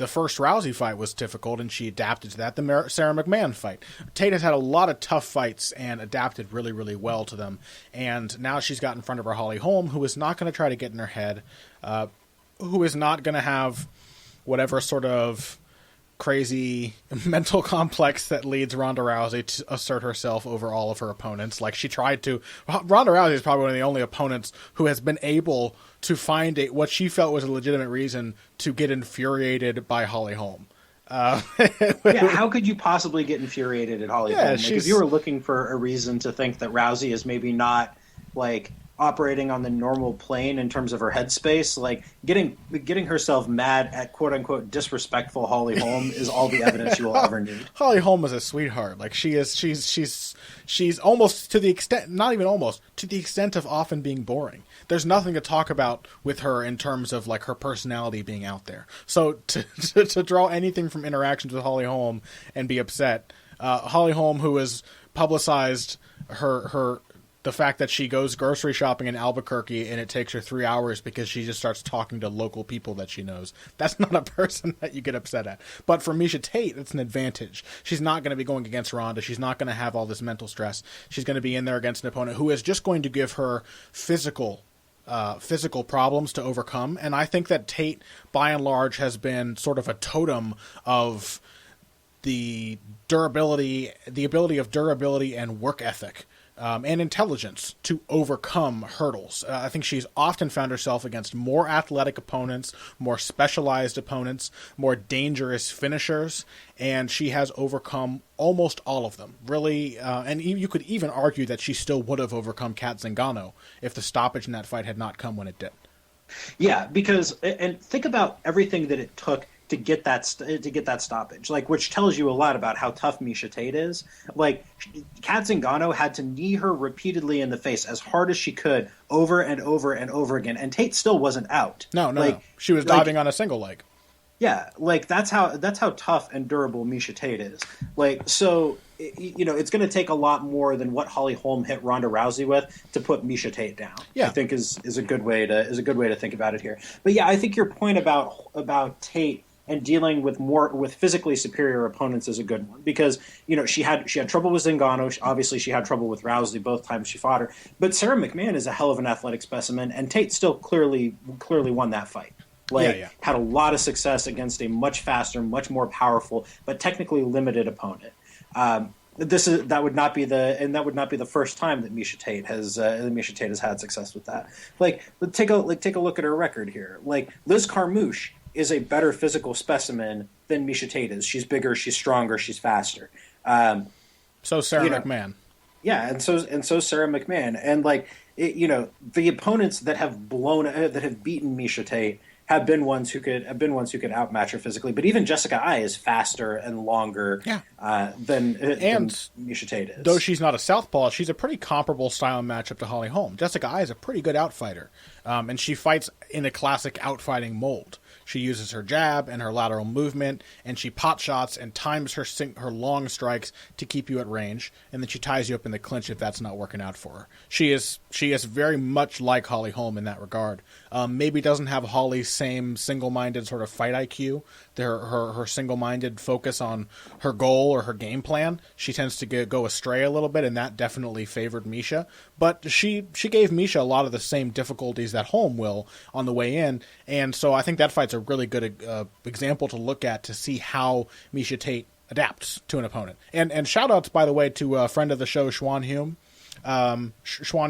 first Rousey fight was difficult, and she adapted to that. The Sarah McMahon fight. Tate has had a lot of tough fights and adapted really, really well to them. And now she's got in front of her Holly Holm, who is not going to try to get in her head, who is not going to have whatever sort of crazy mental complex that leads Ronda Rousey to assert herself over all of her opponents. Like she tried to. Ronda Rousey is probably one of the only opponents who has been able to find what she felt was a legitimate reason to get infuriated by Holly Holm. Yeah, how could you possibly get infuriated at Holly Holm? Like, if you were looking for a reason to think that Rousey is maybe not like operating on the normal plane in terms of her headspace, like getting herself mad at quote unquote disrespectful Holly Holm is all the evidence you will ever need. Holly Holm is a sweetheart. Like she's almost to the extent, not even almost, to the extent of often being boring. There's nothing to talk about with her in terms of like her personality being out there. So to draw anything from interactions with Holly Holm and be upset, Holly Holm, who has publicized the fact that she goes grocery shopping in Albuquerque and it takes her 3 hours because she just starts talking to local people that she knows. That's not a person that you get upset at. But for Miesha Tate, it's an advantage. She's not going to be going against Ronda. She's not going to have all this mental stress. She's going to be in there against an opponent who is just going to give her physical problems to overcome. And I think that Tate, by and large, has been sort of a totem of the ability of durability and work ethic. And intelligence to overcome hurdles. I think she's often found herself against more athletic opponents, more specialized opponents, more dangerous finishers, and she has overcome almost all of them. Really, and you could even argue that she still would have overcome Kat Zingano if the stoppage in that fight had not come when it did. Yeah, because and think about everything that it took to get that stoppage, like, which tells you a lot about how tough Miesha Tate is. Like, Kat Zingano had to knee her repeatedly in the face as hard as she could over and over and over again, and Tate still wasn't out. No. She was diving on a single leg. Yeah, like that's how tough and durable Miesha Tate is. Like, so it's going to take a lot more than what Holly Holm hit Ronda Rousey with to put Miesha Tate down. Yeah. I think is a good way to think about it here. But yeah, I think your point about Tate and dealing with physically superior opponents is a good one, because she had trouble with Zingano. Obviously, she had trouble with Rousey both times she fought her. But Sarah McMahon is a hell of an athletic specimen, and Tate still clearly won that fight. Had a lot of success against a much faster, much more powerful, but technically limited opponent. That would not be the first time that Miesha Tate has had success with that. Take a look at her record here. Like, Liz Carmouche is a better physical specimen than Miesha Tate is. She's bigger, she's stronger, she's faster. So Sarah McMahon. Yeah, and so Sarah McMahon. And the opponents that have beaten Miesha Tate have been ones who could outmatch her physically. But even Jessica Ai is faster and longer than Miesha Tate is. Though she's not a southpaw, she's a pretty comparable style matchup to Holly Holm. Jessica Ai is a pretty good outfighter, and she fights in a classic outfighting mold. She uses her jab and her lateral movement, and she pot shots and times her long strikes to keep you at range, and then she ties you up in the clinch if that's not working out for her. She is very much like Holly Holm in that regard. Maybe doesn't have Holly's same single-minded sort of fight IQ, her single-minded focus on her goal or her game plan. She tends to go astray a little bit, and that definitely favored Miesha. But she gave Miesha a lot of the same difficulties that Holm will on the way in, and so I think that fight's a really good example to look at to see how Miesha Tate adapts to an opponent. And shout-outs, by the way, to a friend of the show, Schwan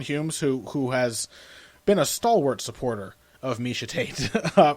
Humes, who has been a stalwart supporter of Miesha Tate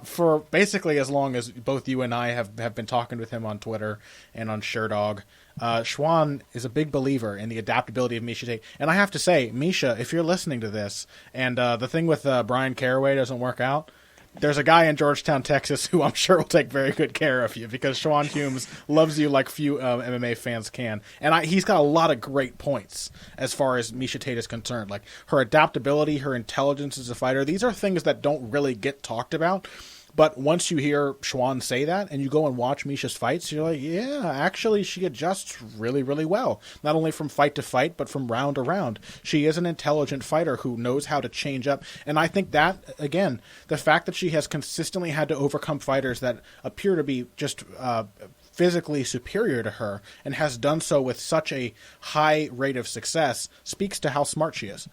for basically as long as both you and I have been talking with him on Twitter and on Sherdog. Schwan is a big believer in the adaptability of Miesha Tate. And I have to say, Miesha, if you're listening to this, and the thing with Brian Caraway doesn't work out, there's a guy in Georgetown, Texas, who I'm sure will take very good care of you because Schwan Humes loves you like few MMA fans can. And he's got a lot of great points as far as Miesha Tate is concerned. Like her adaptability, her intelligence as a fighter, these are things that don't really get talked about. But once you hear Schwan say that and you go and watch Miesha's fights, you're like, yeah, actually she adjusts really, really well. Not only from fight to fight, but from round to round. She is an intelligent fighter who knows how to change up. And I think that, again, the fact that she has consistently had to overcome fighters that appear to be just physically superior to her and has done so with such a high rate of success speaks to how smart she is.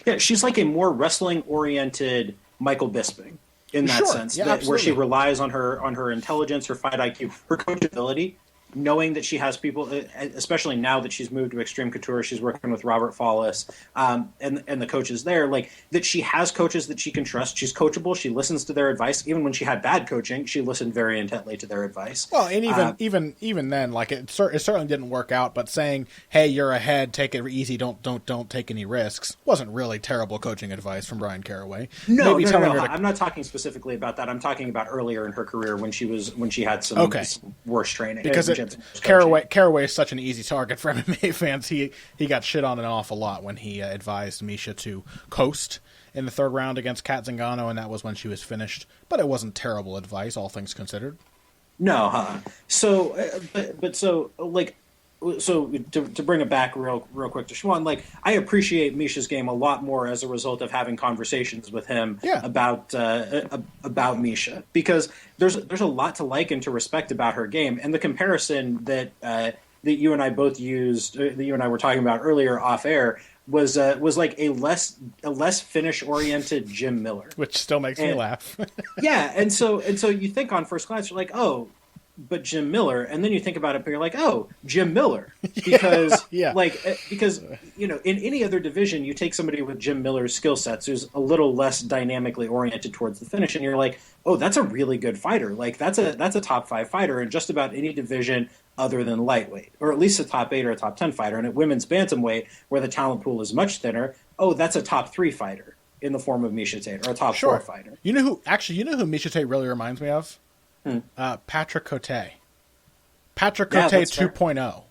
Yeah, she's like a more wrestling-oriented Michael Bisping. In that sense, where she relies on her intelligence, her fight IQ, her coachability, knowing that she has people, especially now that she's moved to Extreme Couture, she's working with Robert Follis, and the coaches there, like that she has coaches that she can trust. She's coachable. She listens to their advice. Even when she had bad coaching, she listened very intently to their advice. Well, and even then, like it certainly didn't work out. But saying, "Hey, you're ahead. Take it easy. Don't take any risks," wasn't really terrible coaching advice from Brian Caraway. No. I'm not talking specifically about that. I'm talking about earlier in her career when she had some worse training. Because Caraway is such an easy target for MMA fans. He got shit on an awful lot when he advised Miesha to coast in the third round against Kat Zingano, and that was when she was finished. But it wasn't terrible advice, all things considered. No, So to bring it back real quick to Schwan, like I appreciate Miesha's game a lot more as a result of having conversations with him about Miesha, because there's a lot to like and to respect about her game, and the comparison that you and I both used, that you and I were talking about earlier off air, was like a less finish oriented Jim Miller, which still makes me laugh. Yeah, and so you think on first glance you're like, oh, but Jim Miller, and then you think about it, but you're like, oh, Jim Miller, because because in any other division, you take somebody with Jim Miller's skill sets who's a little less dynamically oriented towards the finish, and you're like, oh, that's a really good fighter. Like that's a top 5 fighter in just about any division other than lightweight, or at least a top 8 or a top 10 fighter. And at women's bantamweight, where the talent pool is much thinner, oh, that's a top 3 fighter in the form of Miesha Tate, or a top 4 fighter. You know who Miesha Tate really reminds me of? Patrick Cote. Patrick Cote 2.0.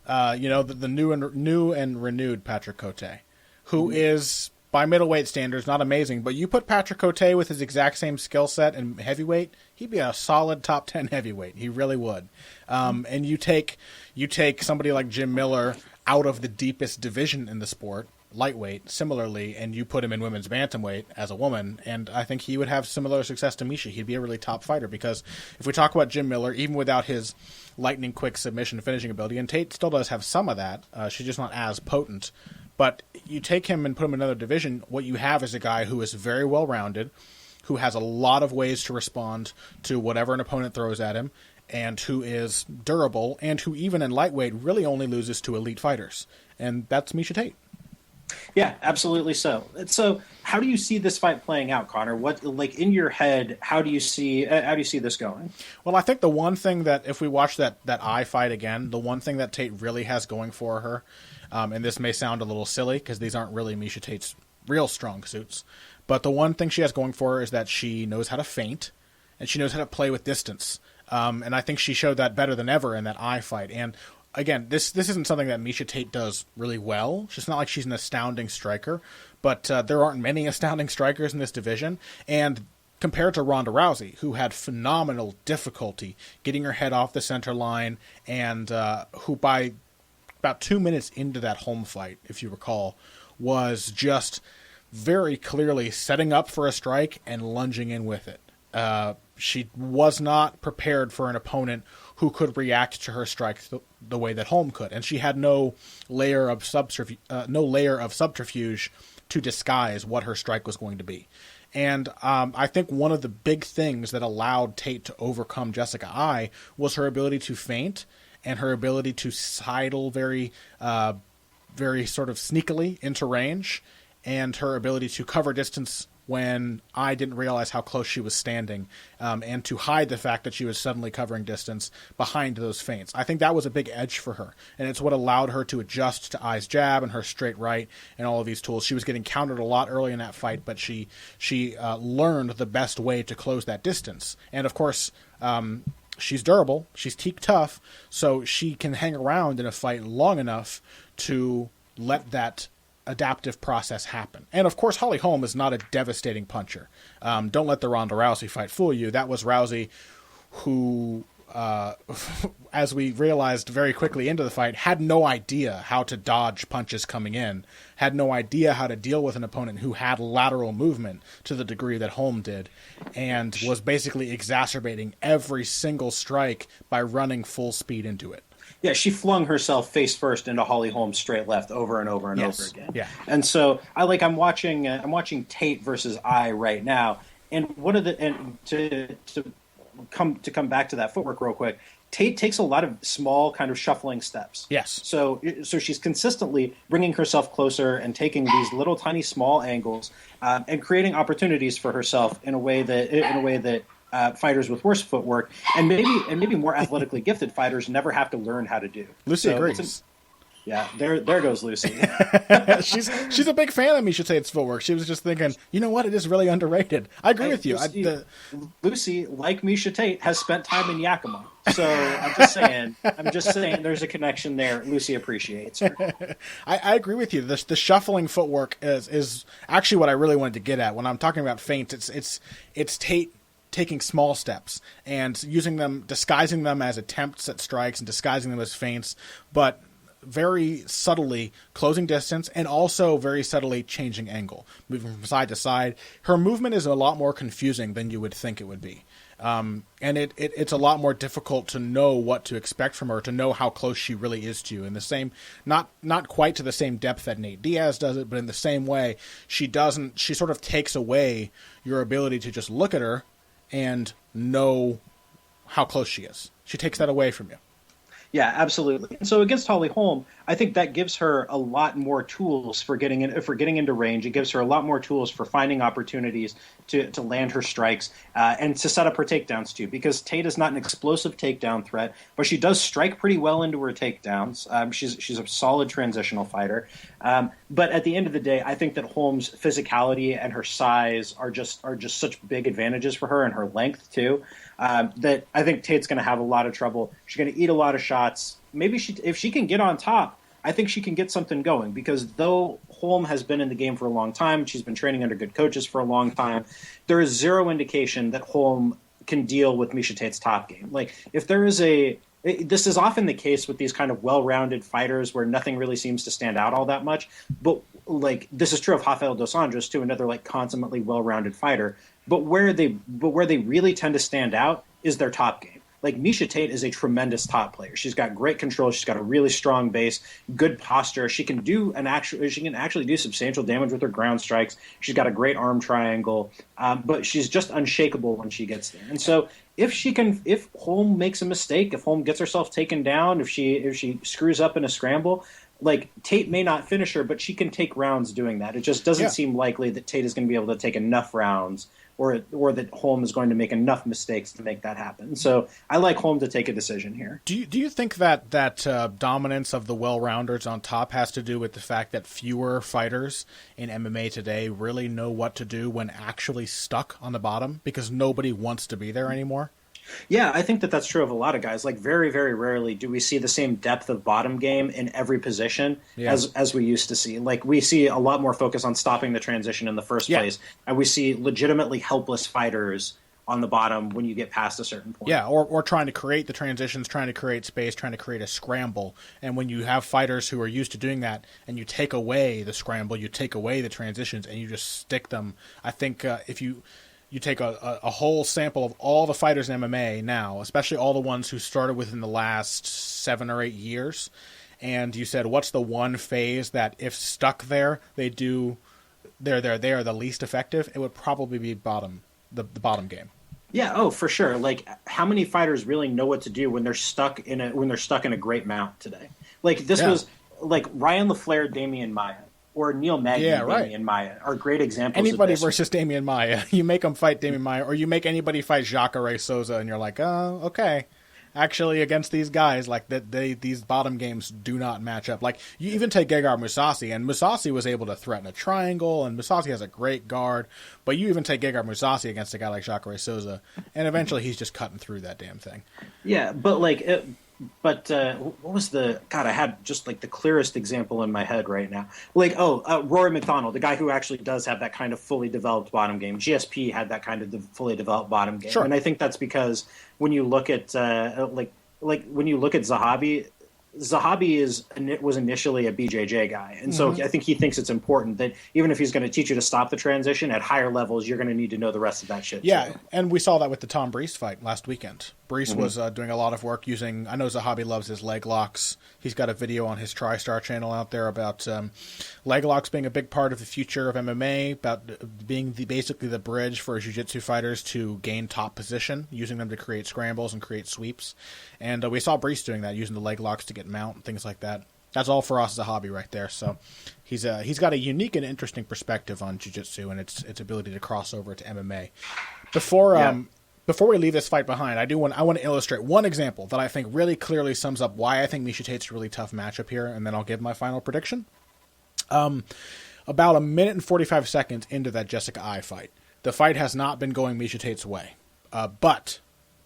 The new and renewed Patrick Cote, who is, by middleweight standards, not amazing, but you put Patrick Cote with his exact same skill set in heavyweight, he'd be a solid top 10 heavyweight. He really would. And you take somebody like Jim Miller out of the deepest division in the sport, lightweight, similarly, and you put him in women's bantamweight as a woman, and I think he would have similar success to Miesha. He'd be a really top fighter, because if we talk about Jim Miller, even without his lightning quick submission finishing ability, and Tate still does have some of that, she's just not as potent, but you take him and put him in another division, what you have is a guy who is very well rounded, who has a lot of ways to respond to whatever an opponent throws at him, and who is durable, and who even in lightweight really only loses to elite fighters, and that's Miesha Tate. Yeah, absolutely so. So, how do you see this fight playing out, Connor? What, like in your head, how do you see this going? Well, I think the one thing that, if we watch that eye fight again, the one thing that Tate really has going for her, and this may sound a little silly because these aren't really Miesha Tate's real strong suits, But the one thing she has going for her is that she knows how to feint, and she knows how to play with distance. And I think she showed that better than ever in that eye fight. And again, this isn't something that Miesha Tate does really well. It's not like she's an astounding striker, but there aren't many astounding strikers in this division. And compared to Ronda Rousey, who had phenomenal difficulty getting her head off the center line, and who by about 2 minutes into that Holm fight, if you recall, was just very clearly setting up for a strike and lunging in with it. She was not prepared for an opponent who could react to her strike the way that Holm could, and she had no layer of subterfuge to disguise what her strike was going to be. And I think one of the big things that allowed Tate to overcome Jessica Eye was her ability to feint and her ability to sidle very sort of sneakily into range, and her ability to cover distance when I didn't realize how close she was standing, and to hide the fact that she was suddenly covering distance behind those feints. I think that was a big edge for her, and it's what allowed her to adjust to Ai's jab and her straight right and all of these tools. She was getting countered a lot early in that fight, but she learned the best way to close that distance. And of course, she's durable, she's teak tough, so she can hang around in a fight long enough to let that adaptive process happen. And of course, Holly Holm is not a devastating puncher. Don't let the Ronda Rousey fight fool you. That was Rousey who, as we realized very quickly into the fight, had no idea how to dodge punches coming in, had no idea how to deal with an opponent who had lateral movement to the degree that Holm did, and was basically exacerbating every single strike by running full speed into it. Yeah, she flung herself face first into Holly Holm's straight left over and over and over again. Yeah. And so I'm watching Tate versus I right now, and to come back to that footwork real quick, Tate takes a lot of small kind of shuffling steps. Yes. So she's consistently bringing herself closer and taking these little tiny small angles, and creating opportunities for herself in a way that fighters with worse footwork and maybe more athletically gifted fighters never have to learn how to do. Lucy agrees. Yeah, there goes Lucy. she's a big fan of Miesha Tate's footwork. She was just thinking, you know what, it is really underrated. I agree with you. Lucy, like Miesha Tate, has spent time in Yakima. So I'm just saying there's a connection there. Lucy appreciates her. I agree with you. The shuffling footwork is actually what I really wanted to get at. When I'm talking about feints, it's Tate taking small steps and using them, disguising them as attempts at strikes and disguising them as feints, but very subtly closing distance and also very subtly changing angle, moving from side to side. Her movement is a lot more confusing than you would think it would be. And it's a lot more difficult to know what to expect from her, to know how close she really is to you. In the same, not quite to the same depth that Nate Diaz does it, but in the same way, she sort of takes away your ability to just look at her and know how close she is. She takes that away from you. Yeah, absolutely. And so against Holly Holm, I think that gives her a lot more tools for getting into range. It gives her a lot more tools for finding opportunities to land her strikes and to set up her takedowns too. Because Tate is not an explosive takedown threat, but she does strike pretty well into her takedowns. She's a solid transitional fighter. But at the end of the day, I think that Holm's physicality and her size are just such big advantages for her, and her length too. That I think Tate's going to have a lot of trouble. She's going to eat a lot of shots. Maybe if she can get on top, I think she can get something going, because though Holm has been in the game for a long time, she's been training under good coaches for a long time, there is zero indication that Holm can deal with Miesha Tate's top game. Like, if there is this is often the case with these kind of well-rounded fighters where nothing really seems to stand out all that much. But like, this is true of Rafael dos Anjos too, another like consummately well-rounded fighter. But where they really tend to stand out is their top game. Like, Miesha Tate is a tremendous top player. She's got great control. She's got a really strong base, good posture. She can actually do substantial damage with her ground strikes. She's got a great arm triangle, but she's just unshakable when she gets there. And so if Holm makes a mistake, if Holm gets herself taken down, if she screws up in a scramble, like, Tate may not finish her, but she can take rounds doing that. It just doesn't seem likely that Tate is going to be able to take enough rounds or that Holm is going to make enough mistakes to make that happen. So I like Holm to take a decision here. Do you think that dominance of the well-rounders on top has to do with the fact that fewer fighters in MMA today really know what to do when actually stuck on the bottom because nobody wants to be there anymore? Yeah, I think that that's true of a lot of guys. Like very, very rarely do we see the same depth of bottom game in every position as we used to see. Like we see a lot more focus on stopping the transition in the first place, and we see legitimately helpless fighters on the bottom when you get past a certain point. Yeah, or trying to create the transitions, trying to create space, trying to create a scramble. And when you have fighters who are used to doing that and you take away the scramble, you take away the transitions, and you just stick them, I think if you take a whole sample of all the fighters in MMA now, especially all the ones who started within the last 7 or 8 years, and you said, what's the one phase that if stuck there, they are the least effective, it would probably be the bottom game. Yeah, oh, for sure. Like, how many fighters really know what to do when they're stuck in a great mount today? Like, this was like Ryan LaFleur, Damian Maia, or Neil Magny, Damian Maia are great examples. Anybody of this. Versus Damian Maia, you make them fight Damian Maia, or you make anybody fight Jacare Souza, and you're like, oh, okay. Actually, against these guys, like these bottom games do not match up. Like you even take Gegard Mousasi, and Mousasi was able to threaten a triangle, and Mousasi has a great guard. But you even take Gegard Mousasi against a guy like Jacare Souza, and eventually he's just cutting through that damn thing. Yeah, but what was the God? I had just like the clearest example in my head right now. Like, Rory McDonald, the guy who actually does have that kind of fully developed bottom game. GSP had that kind of fully developed bottom game, and I think that's because when you look at when you look at Zahabi was initially a BJJ guy, and so I think he thinks it's important that even if he's going to teach you to stop the transition at higher levels, you're going to need to know the rest of that shit. Yeah, too. And we saw that with the Tom Breese fight last weekend. Breese was doing a lot of work using. I know Zahabi loves his leg locks. He's got a video on his TriStar channel out there about leg locks being a big part of the future of MMA, about being basically the bridge for jiu-jitsu fighters to gain top position, using them to create scrambles and create sweeps. And we saw Breese doing that, using the leg locks to get mount and things like that. That's all for us as a hobby right there. So he's got a unique and interesting perspective on jiu-jitsu and its ability to cross over to MMA. Before we leave this fight behind, I want to illustrate one example that I think really clearly sums up why I think Miesha Tate's a really tough matchup here, and then I'll give my final prediction. About a minute and 45 seconds into that Jessica Eye fight, the fight has not been going Miesha Tate's way. But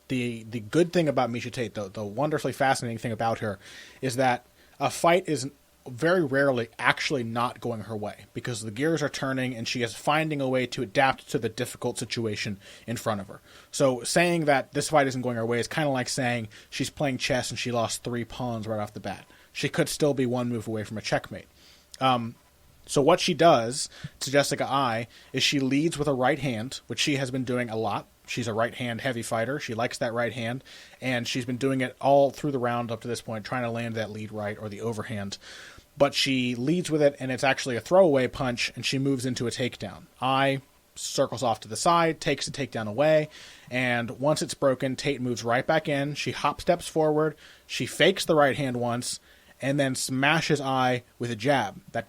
the good thing about Miesha Tate, the wonderfully fascinating thing about her, is that a fight is very rarely actually not going her way because the gears are turning and she is finding a way to adapt to the difficult situation in front of her. So saying that this fight isn't going her way is kind of like saying she's playing chess and she lost 3 pawns right off the bat. She could still be one move away from a checkmate. So what she does to Jessica Eye is she leads with a right hand, which she has been doing a lot. She's a right hand heavy fighter. She likes that right hand, and she's been doing it all through the round up to this point, trying to land that lead right or the overhand. But she leads with it, and it's actually a throwaway punch, and she moves into a takedown. Eye circles off to the side, takes the takedown away, and once it's broken, Tate moves right back in. She hop steps forward. She fakes the right hand once, and then smashes Eye with a jab that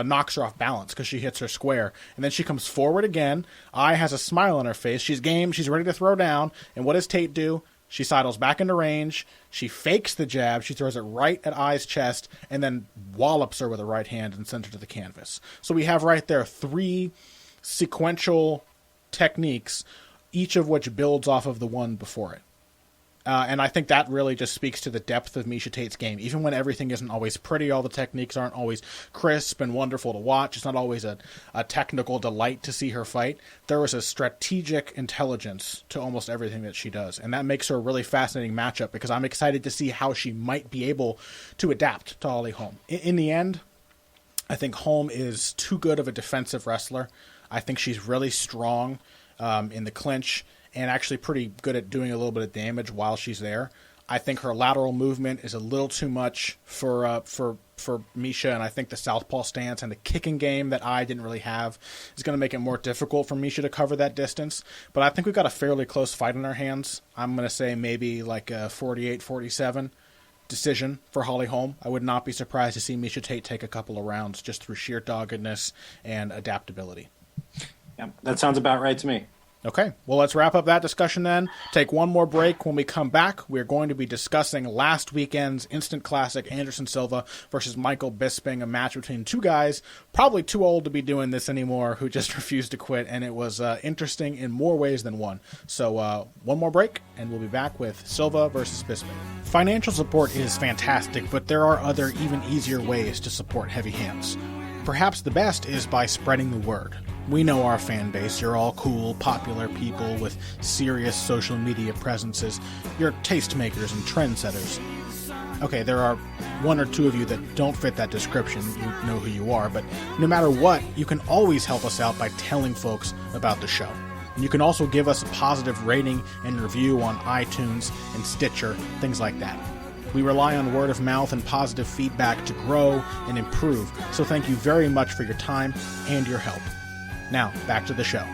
knocks her off balance because she hits her square. And then she comes forward again. Eye has a smile on her face. She's game. She's ready to throw down. And what does Tate do? She sidles back into range. She fakes the jab. She throws it right at Eye's chest and then wallops her with a right hand and sends her to the canvas. So we have right there 3 sequential techniques, each of which builds off of the one before it. And I think that really just speaks to the depth of Miesha Tate's game. Even when everything isn't always pretty, all the techniques aren't always crisp and wonderful to watch, it's not always a technical delight to see her fight, there is a strategic intelligence to almost everything that she does. And that makes her a really fascinating matchup because I'm excited to see how she might be able to adapt to Holly Holm. In the end, I think Holm is too good of a defensive wrestler. I think she's really strong in the clinch, and actually pretty good at doing a little bit of damage while she's there. I think her lateral movement is a little too much for Miesha, and I think the southpaw stance and the kicking game that I didn't really have is going to make it more difficult for Miesha to cover that distance. But I think we've got a fairly close fight in our hands. I'm going to say maybe like a 48-47 decision for Holly Holm. I would not be surprised to see Miesha Tate take a couple of rounds just through sheer doggedness and adaptability. Yeah, that sounds about right to me. Okay, well, let's wrap up that discussion then. Take one more break. When we come back, we're going to be discussing last weekend's instant classic, Anderson Silva versus Michael Bisping, a match between two guys, probably too old to be doing this anymore, who just refused to quit, and it was interesting in more ways than one. So one more break, and we'll be back with Silva versus Bisping. Financial support is fantastic, but there are other, even easier ways to support Heavy Hands. Perhaps the best is by spreading the word. We know our fan base. You're all cool, popular people with serious social media presences. You're tastemakers and trendsetters. Okay, there are one or two of you that don't fit that description. You know who you are, but no matter what, you can always help us out by telling folks about the show. And you can also give us a positive rating and review on iTunes and Stitcher, things like that. We rely on word of mouth and positive feedback to grow and improve, so thank you very much for your time and your help. Now, back to the show.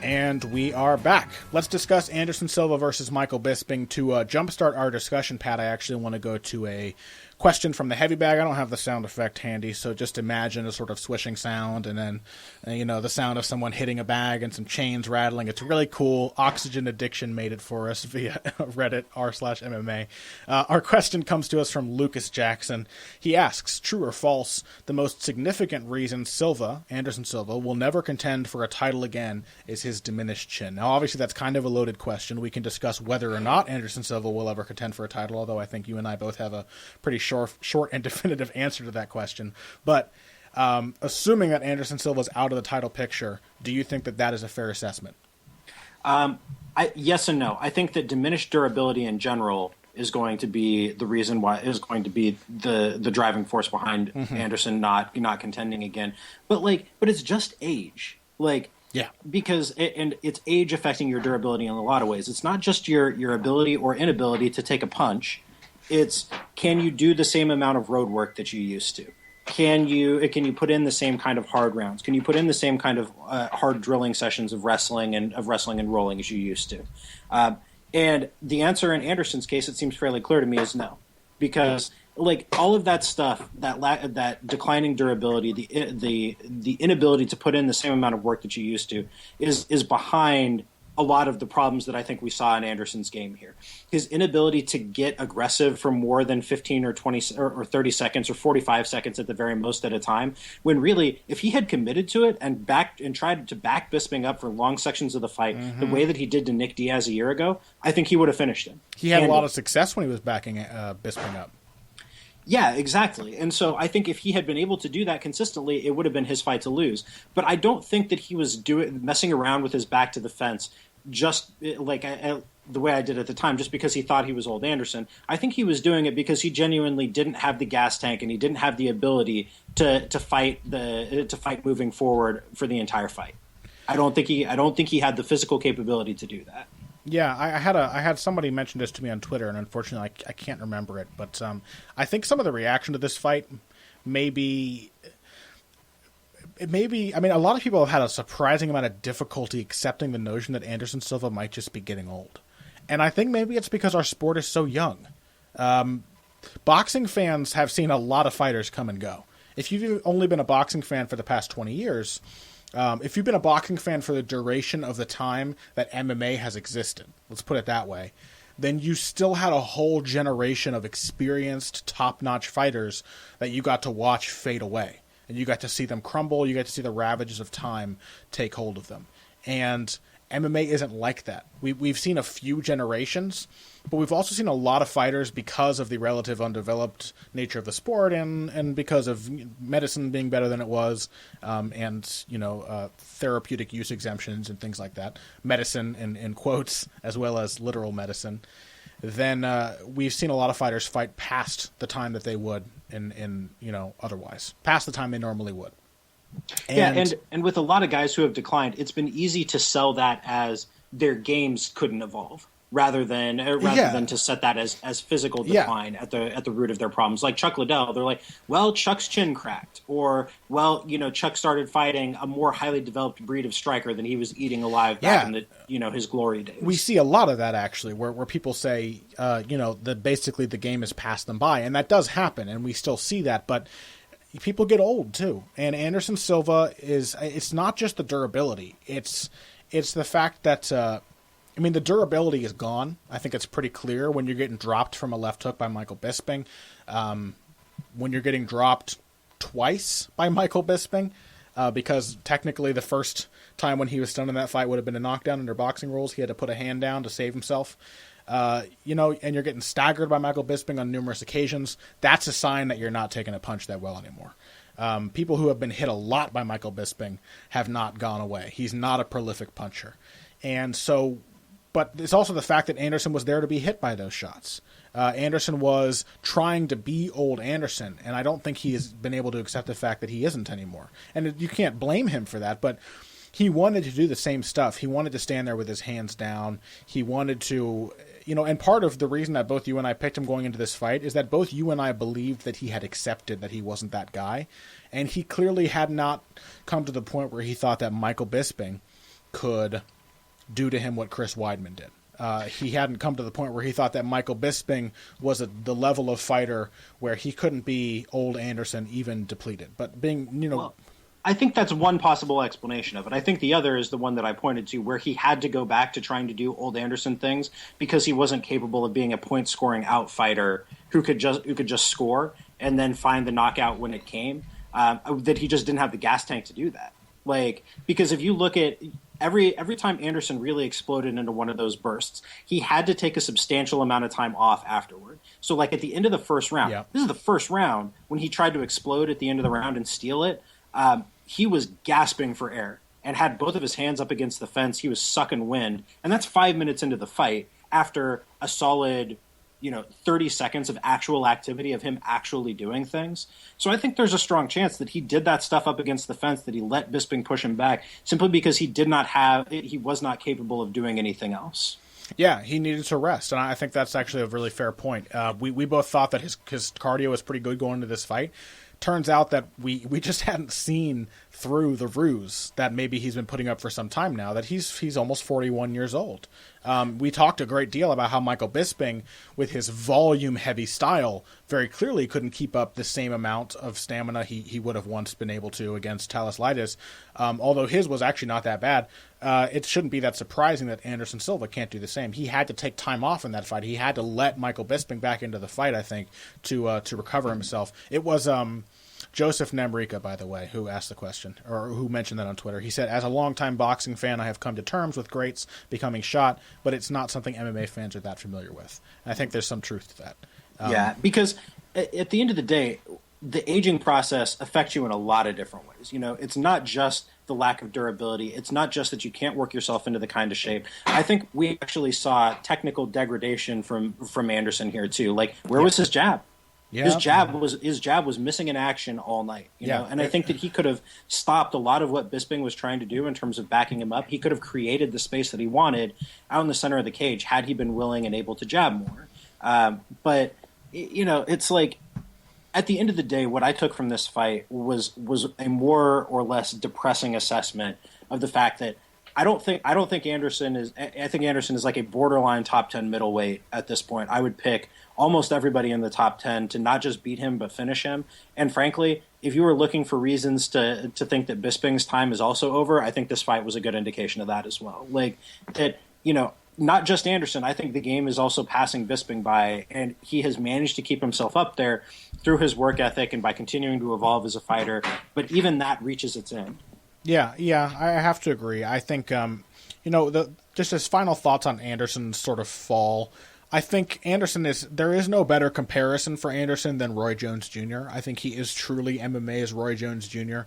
And we are back. Let's discuss Anderson Silva versus Michael Bisping. To jumpstart our discussion, Pat, I actually want to go to a question from the heavy bag. I don't have the sound effect handy, so just imagine a sort of swishing sound and then, the sound of someone hitting a bag and some chains rattling. It's really cool. Oxygen Addiction made it for us via Reddit r/MMA. Our question comes to us from Lucas Jackson. He asks, true or false, the most significant reason Anderson Silva, will never contend for a title again is his diminished chin. Now, obviously, that's kind of a loaded question. We can discuss whether or not Anderson Silva will ever contend for a title, although I think you and I both have a pretty short and definitive answer to that question. But assuming that Anderson Silva is out of the title picture, do you think that that is a fair assessment? Yes and no. I think that diminished durability in general is going to be the reason why, is going to be the driving force behind Anderson not contending again. But it's just age. Yeah, because it's age affecting your durability in a lot of ways. It's not just your ability or inability to take a punch. It's, can you do the same amount of road work that you used to? Can you put in the same kind of hard rounds? Can you put in the same kind of hard drilling sessions of wrestling and rolling as you used to? And the answer in Anderson's case, it seems fairly clear to me, is no, because all of that stuff, that declining durability, the inability to put in the same amount of work that you used to, is behind a lot of the problems that I think we saw in Anderson's game here. His inability to get aggressive for more than 15 or 20 or 30 seconds or 45 seconds at the very most at a time, when really, if he had committed to it and tried to back Bisping up for long sections of the fight, the way that he did to Nick Diaz a year ago, I think he would have finished him. He had a lot of success when he was backing Bisping up. Yeah, exactly. And so I think if he had been able to do that consistently, it would have been his fight to lose. But I don't think that he was messing around with his back to the fence just the way I did at the time, just because he thought he was old Anderson. I think he was doing it because he genuinely didn't have the gas tank and he didn't have the ability to fight moving forward for the entire fight. I don't think he had the physical capability to do that. Yeah, I had somebody mention this to me on Twitter, and unfortunately I can't remember it. But I think some of the reaction to this fight may be, I mean, a lot of people have had a surprising amount of difficulty accepting the notion that Anderson Silva might just be getting old. And I think maybe it's because our sport is so young. Boxing fans have seen a lot of fighters come and go. If you've only been a boxing fan for the past 20 years... if you've been a boxing fan for the duration of the time that MMA has existed, let's put it that way, then you still had a whole generation of experienced, top-notch fighters that you got to watch fade away. And you got to see them crumble, you got to see the ravages of time take hold of them. And MMA isn't like that. We've seen a few generations, but we've also seen a lot of fighters, because of the relative undeveloped nature of the sport and because of medicine being better than it was, and therapeutic use exemptions and things like that, medicine in quotes as well as literal medicine, then we've seen a lot of fighters fight past the time that they would in otherwise, past the time they normally would. And with a lot of guys who have declined, it's been easy to sell that as their games couldn't evolve, rather than to set that as physical decline at the root of their problems. Like Chuck Liddell, they're like, well, Chuck's chin cracked, or Chuck started fighting a more highly developed breed of striker than he was eating alive back in his glory days. We see a lot of that actually, where people say, that basically the game has passed them by, and that does happen, and we still see that, but. people get old too. And Anderson Silva it's not just the durability. It's the fact that, the durability is gone. I think it's pretty clear when you're getting dropped from a left hook by Michael Bisping. When you're getting dropped twice by Michael Bisping, because technically the first time when he was stunned in that fight would have been a knockdown under boxing rules. He had to put a hand down to save himself. And you're getting staggered by Michael Bisping on numerous occasions. That's a sign that you're not taking a punch that well anymore. People who have been hit a lot by Michael Bisping have not gone away. He's not a prolific puncher. And so, but it's also the fact that Anderson was there to be hit by those shots. Anderson was trying to be old Anderson, and I don't think he has been able to accept the fact that he isn't anymore. And you can't blame him for that, but he wanted to do the same stuff. He wanted to stand there with his hands down. He wanted to, and part of the reason that both you and I picked him going into this fight is that both you and I believed that he had accepted that he wasn't that guy. And he clearly had not come to the point where he thought that Michael Bisping could do to him what Chris Weidman did. He hadn't come to the point where he thought that Michael Bisping was the level of fighter where he couldn't be old Anderson, even depleted. But being, Well, I think that's one possible explanation of it. I think the other is the one that I pointed to, where he had to go back to trying to do old Anderson things because he wasn't capable of being a point-scoring out fighter who could just score and then find the knockout when it came. That he just didn't have the gas tank to do that. Because if you look at every time Anderson really exploded into one of those bursts, he had to take a substantial amount of time off afterward. So at the end of the first round, This is the first round when he tried to explode at the end of the round and steal it. He was gasping for air and had both of his hands up against the fence. He was sucking wind. And that's 5 minutes into the fight after a solid 30 seconds of actual activity of him actually doing things. So I think there's a strong chance that he did that stuff up against the fence, that he let Bisping push him back simply because he was not capable of doing anything else. Yeah, he needed to rest, and I think that's actually a really fair point. We both thought that his cardio was pretty good going into this fight. Turns out that we just hadn't seen through the ruse that maybe he's been putting up for some time now, that he's almost 41 years old. We talked a great deal about how Michael Bisping, with his volume-heavy style, very clearly couldn't keep up the same amount of stamina he would have once been able to against Talaslitis, although his was actually not that bad. It shouldn't be that surprising that Anderson Silva can't do the same. He had to take time off in that fight. He had to let Michael Bisping back into the fight, I think, to recover himself. It was Joseph Namrika, by the way, who asked the question, or who mentioned that on Twitter. He said, as a longtime boxing fan, I have come to terms with greats becoming shot, but it's not something MMA fans are that familiar with. And I think there's some truth to that. Because at the end of the day, the aging process affects you in a lot of different ways. It's not just the lack of durability. It's not just that you can't work yourself into the kind of shape. I think we actually saw technical degradation from Anderson here too. Where was his jab? Yeah. His jab was missing in action all night. You know? And I think that he could have stopped a lot of what Bisping was trying to do in terms of backing him up. He could have created the space that he wanted out in the center of the cage had he been willing and able to jab more. But it's at the end of the day, what I took from this fight was a more or less depressing assessment of the fact that I think Anderson is like a borderline top 10 middleweight at this point. I would pick almost everybody in the top 10 to not just beat him but finish him. And frankly, if you were looking for reasons to think that Bisping's time is also over, I think this fight was a good indication of that as well. Not just Anderson. I think the game is also passing Bisping by, and he has managed to keep himself up there through his work ethic and by continuing to evolve as a fighter. But even that reaches its end. Yeah, I have to agree. I think, just as final thoughts on Anderson's sort of fall, I think there is no better comparison for Anderson than Roy Jones Jr. I think he is truly MMA's Roy Jones Jr.,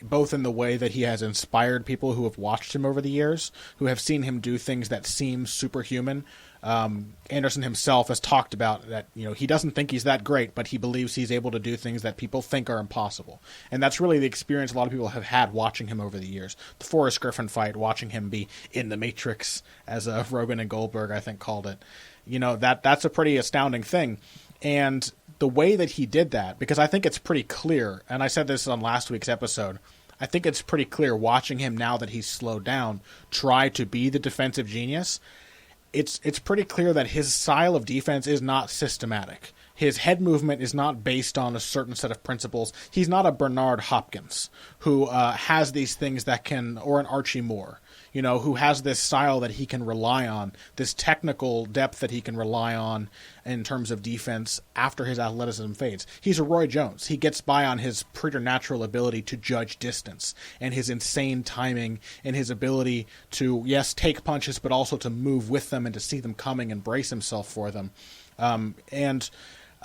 both in the way that he has inspired people who have watched him over the years, who have seen him do things that seem superhuman. Anderson himself has talked about that, he doesn't think he's that great, but he believes he's able to do things that people think are impossible. And that's really the experience a lot of people have had watching him over the years. The Forrest Griffin fight, watching him be in the Matrix, as Rogan and Goldberg, I think, called it. That's a pretty astounding thing. And the way that he did that, because I think it's pretty clear, and I said this on last week's episode, I think it's pretty clear watching him now that he's slowed down, try to be the defensive genius. it's pretty clear that his style of defense is not systematic. His head movement is not based on a certain set of principles. He's not a Bernard Hopkins who has these things that can, or an Archie Moore, who has this style that he can rely on, this technical depth that he can rely on in terms of defense after his athleticism fades. He's a Roy Jones. He gets by on his preternatural ability to judge distance and his insane timing and his ability to, yes, take punches, but also to move with them and to see them coming and brace himself for them.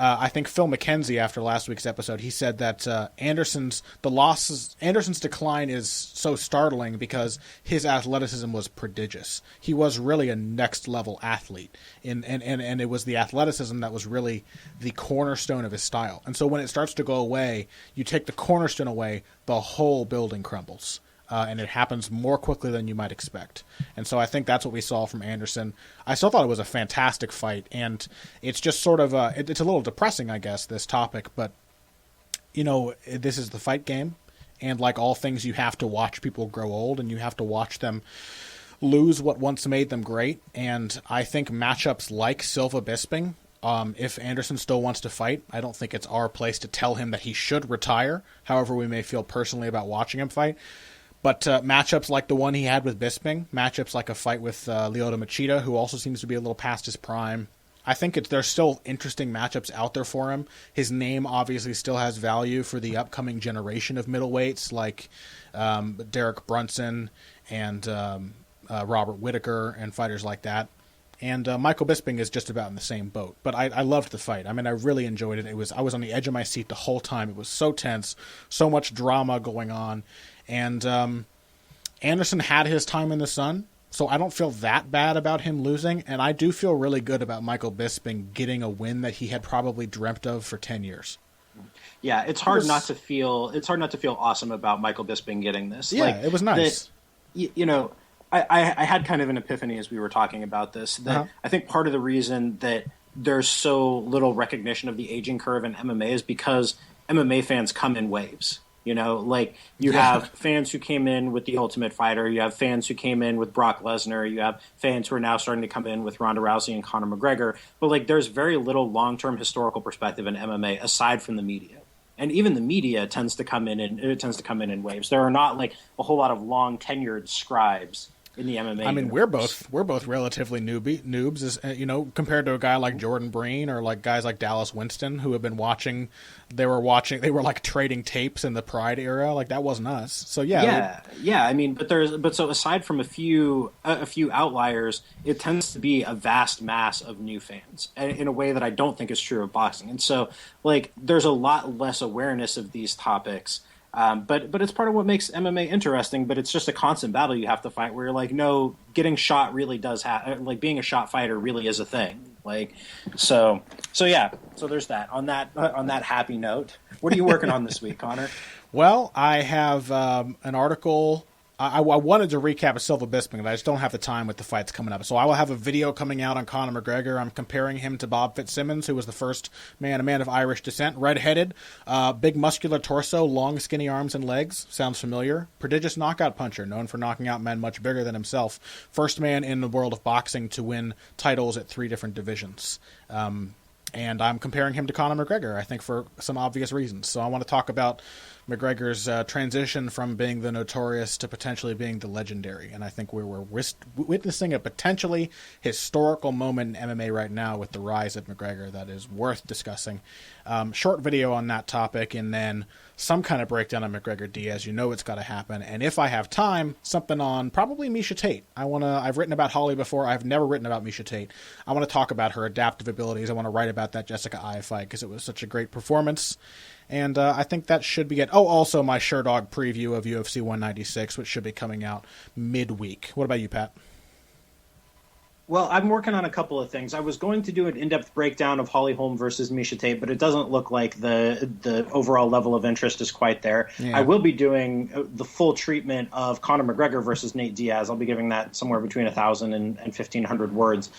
I think Phil McKenzie, after last week's episode, he said that Anderson's decline is so startling because his athleticism was prodigious. He was really a next-level athlete, and it was the athleticism that was really the cornerstone of his style. And so when it starts to go away, you take the cornerstone away, the whole building crumbles. And it happens more quickly than you might expect. And so I think that's what we saw from Anderson. I still thought it was a fantastic fight, and it's just sort of it's a little depressing, I guess, this topic. But, this is the fight game, and like all things, you have to watch people grow old, and you have to watch them lose what once made them great. And I think matchups like Silva Bisping, if Anderson still wants to fight, I don't think it's our place to tell him that he should retire, however we may feel personally about watching him fight. But matchups like the one he had with Bisping, matchups like a fight with Lyoto Machida, who also seems to be a little past his prime, I think there's still interesting matchups out there for him. His name obviously still has value for the upcoming generation of middleweights like Derek Brunson and Robert Whittaker and fighters like that. And Michael Bisping is just about in the same boat. But I loved the fight. I mean, I really enjoyed it. I was on the edge of my seat the whole time. It was so tense, so much drama going on. And Anderson had his time in the sun, so I don't feel that bad about him losing. And I do feel really good about Michael Bisping getting a win that he had probably dreamt of for 10 years. Yeah, it's hard not to feel awesome about Michael Bisping getting this. Yeah, it was nice. I had kind of an epiphany as we were talking about this. That I think part of the reason that there's so little recognition of the aging curve in MMA is because MMA fans come in waves. You have fans who came in with The Ultimate Fighter. You have fans who came in with Brock Lesnar. You have fans who are now starting to come in with Ronda Rousey and Conor McGregor. But there's very little long-term historical perspective in MMA aside from the media. And even the media tends to come in in waves. There are not a whole lot of long tenured scribes in the MMA. I mean, universe. we're both relatively noobs, as compared to a guy like Jordan Breen or like guys like Dallas Winston who have been watching. They were like trading tapes in the Pride era. Like that wasn't us. So yeah. I mean, but so aside from a few outliers, it tends to be a vast mass of new fans in a way that I don't think is true of boxing. And so there's a lot less awareness of these topics. But it's part of what makes MMA interesting. But it's just a constant battle you have to fight. Where you're no, getting shot really does being a shot fighter really is a thing. So there's that. On that happy note, what are you working on this week, Connor? Well, I have an article. I wanted to recap a Silva Bisping, but I just don't have the time with the fights coming up. So I will have a video coming out on Conor McGregor. I'm comparing him to Bob Fitzsimmons, who was the first a man of Irish descent, red-headed, big muscular torso, long skinny arms and legs. Sounds familiar. Prodigious knockout puncher, known for knocking out men much bigger than himself. First man in the world of boxing to win titles at 3 different divisions. And I'm comparing him to Conor McGregor, I think, for some obvious reasons. So I want to talk about McGregor's transition from being the notorious to potentially being the legendary. And I think we're witnessing a potentially historical moment in MMA right now with the rise of McGregor that is worth discussing. Short video on that topic, and then some kind of breakdown on McGregor Diaz. It's got to happen. And if I have time, something on probably Miesha Tate. I've written about Holly before. I've never written about Miesha Tate. I want to talk about her adaptive abilities. I want to write about that Jessica Eye fight because it was such a great performance. And I think that should be it. Oh, also my Sherdog preview of UFC 196, which should be coming out midweek. What about you, Pat? Well, I'm working on a couple of things. I was going to do an in-depth breakdown of Holly Holm versus Miesha Tate, but it doesn't look like the overall level of interest is quite there. Yeah. I will be doing the full treatment of Conor McGregor versus Nate Diaz. I'll be giving that somewhere between 1,000 and 1,500 words.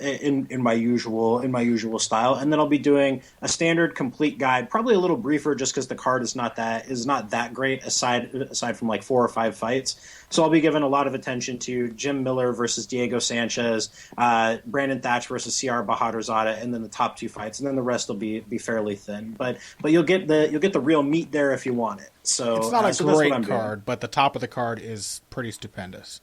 in my usual style, and then I'll be doing a standard complete guide, probably a little briefer, just because the card is not that great aside from like 4 or 5 fights. So I'll be giving a lot of attention to Jim Miller versus Diego Sanchez, Brandon Thatch versus CR Bahadurzada, and then the top 2 fights, and then the rest will be fairly thin. But you'll get the real meat there if you want it. So it's not a great card, but the top of the card is pretty stupendous.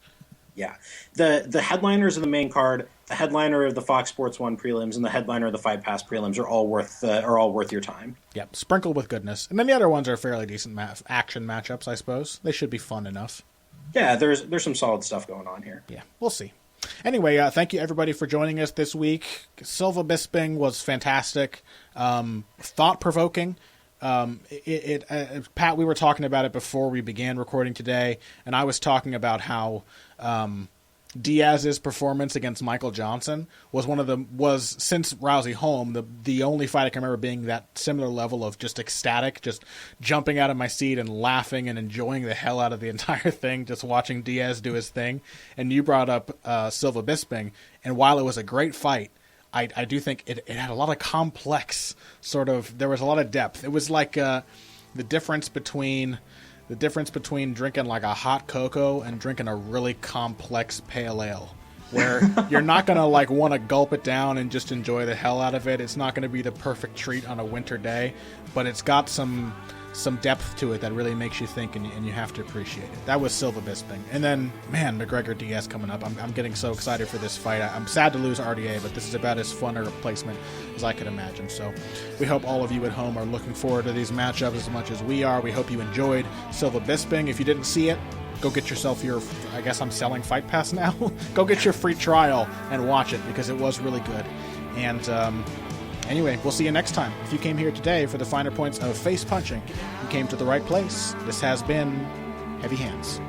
Yeah, the headliners of the main card, the headliner of the Fox Sports 1 prelims, and the headliner of the Fight Pass prelims are all worth your time. Yep, sprinkled with goodness, and then the other ones are fairly decent action matchups, I suppose. They should be fun enough. Yeah, there's some solid stuff going on here. Yeah, we'll see. Anyway, thank you everybody for joining us this week. Silva Bisping was fantastic, thought-provoking. Pat, we were talking about it before we began recording today, and I was talking about how Diaz's performance against Michael Johnson was since Rousey Holm the only fight I can remember being that similar level of just ecstatic, just jumping out of my seat and laughing and enjoying the hell out of the entire thing, just watching Diaz do his thing. And you brought up Silva Bisping, and while it was a great fight, I do think it had a lot of complex there was a lot of depth. It was like the difference between drinking like a hot cocoa and drinking a really complex pale ale, where you're not going to like want to gulp it down and just enjoy the hell out of it. It's not going to be the perfect treat on a winter day, but it's got some depth to it that really makes you think, and you have to appreciate it. That was Silva Bisping. And then, man, McGregor Diaz coming up. I'm getting so excited for this fight. I'm sad to lose RDA, but this is about as fun a replacement as I could imagine. So we hope all of you at home are looking forward to these matchups as much as we are. We hope you enjoyed Silva Bisping. If you didn't see it, go get yourself I guess I'm selling Fight Pass now. Go get your free trial and watch it, because it was really good. And, anyway, we'll see you next time. If you came here today for the finer points of face punching, you came to the right place. This has been Heavy Hands.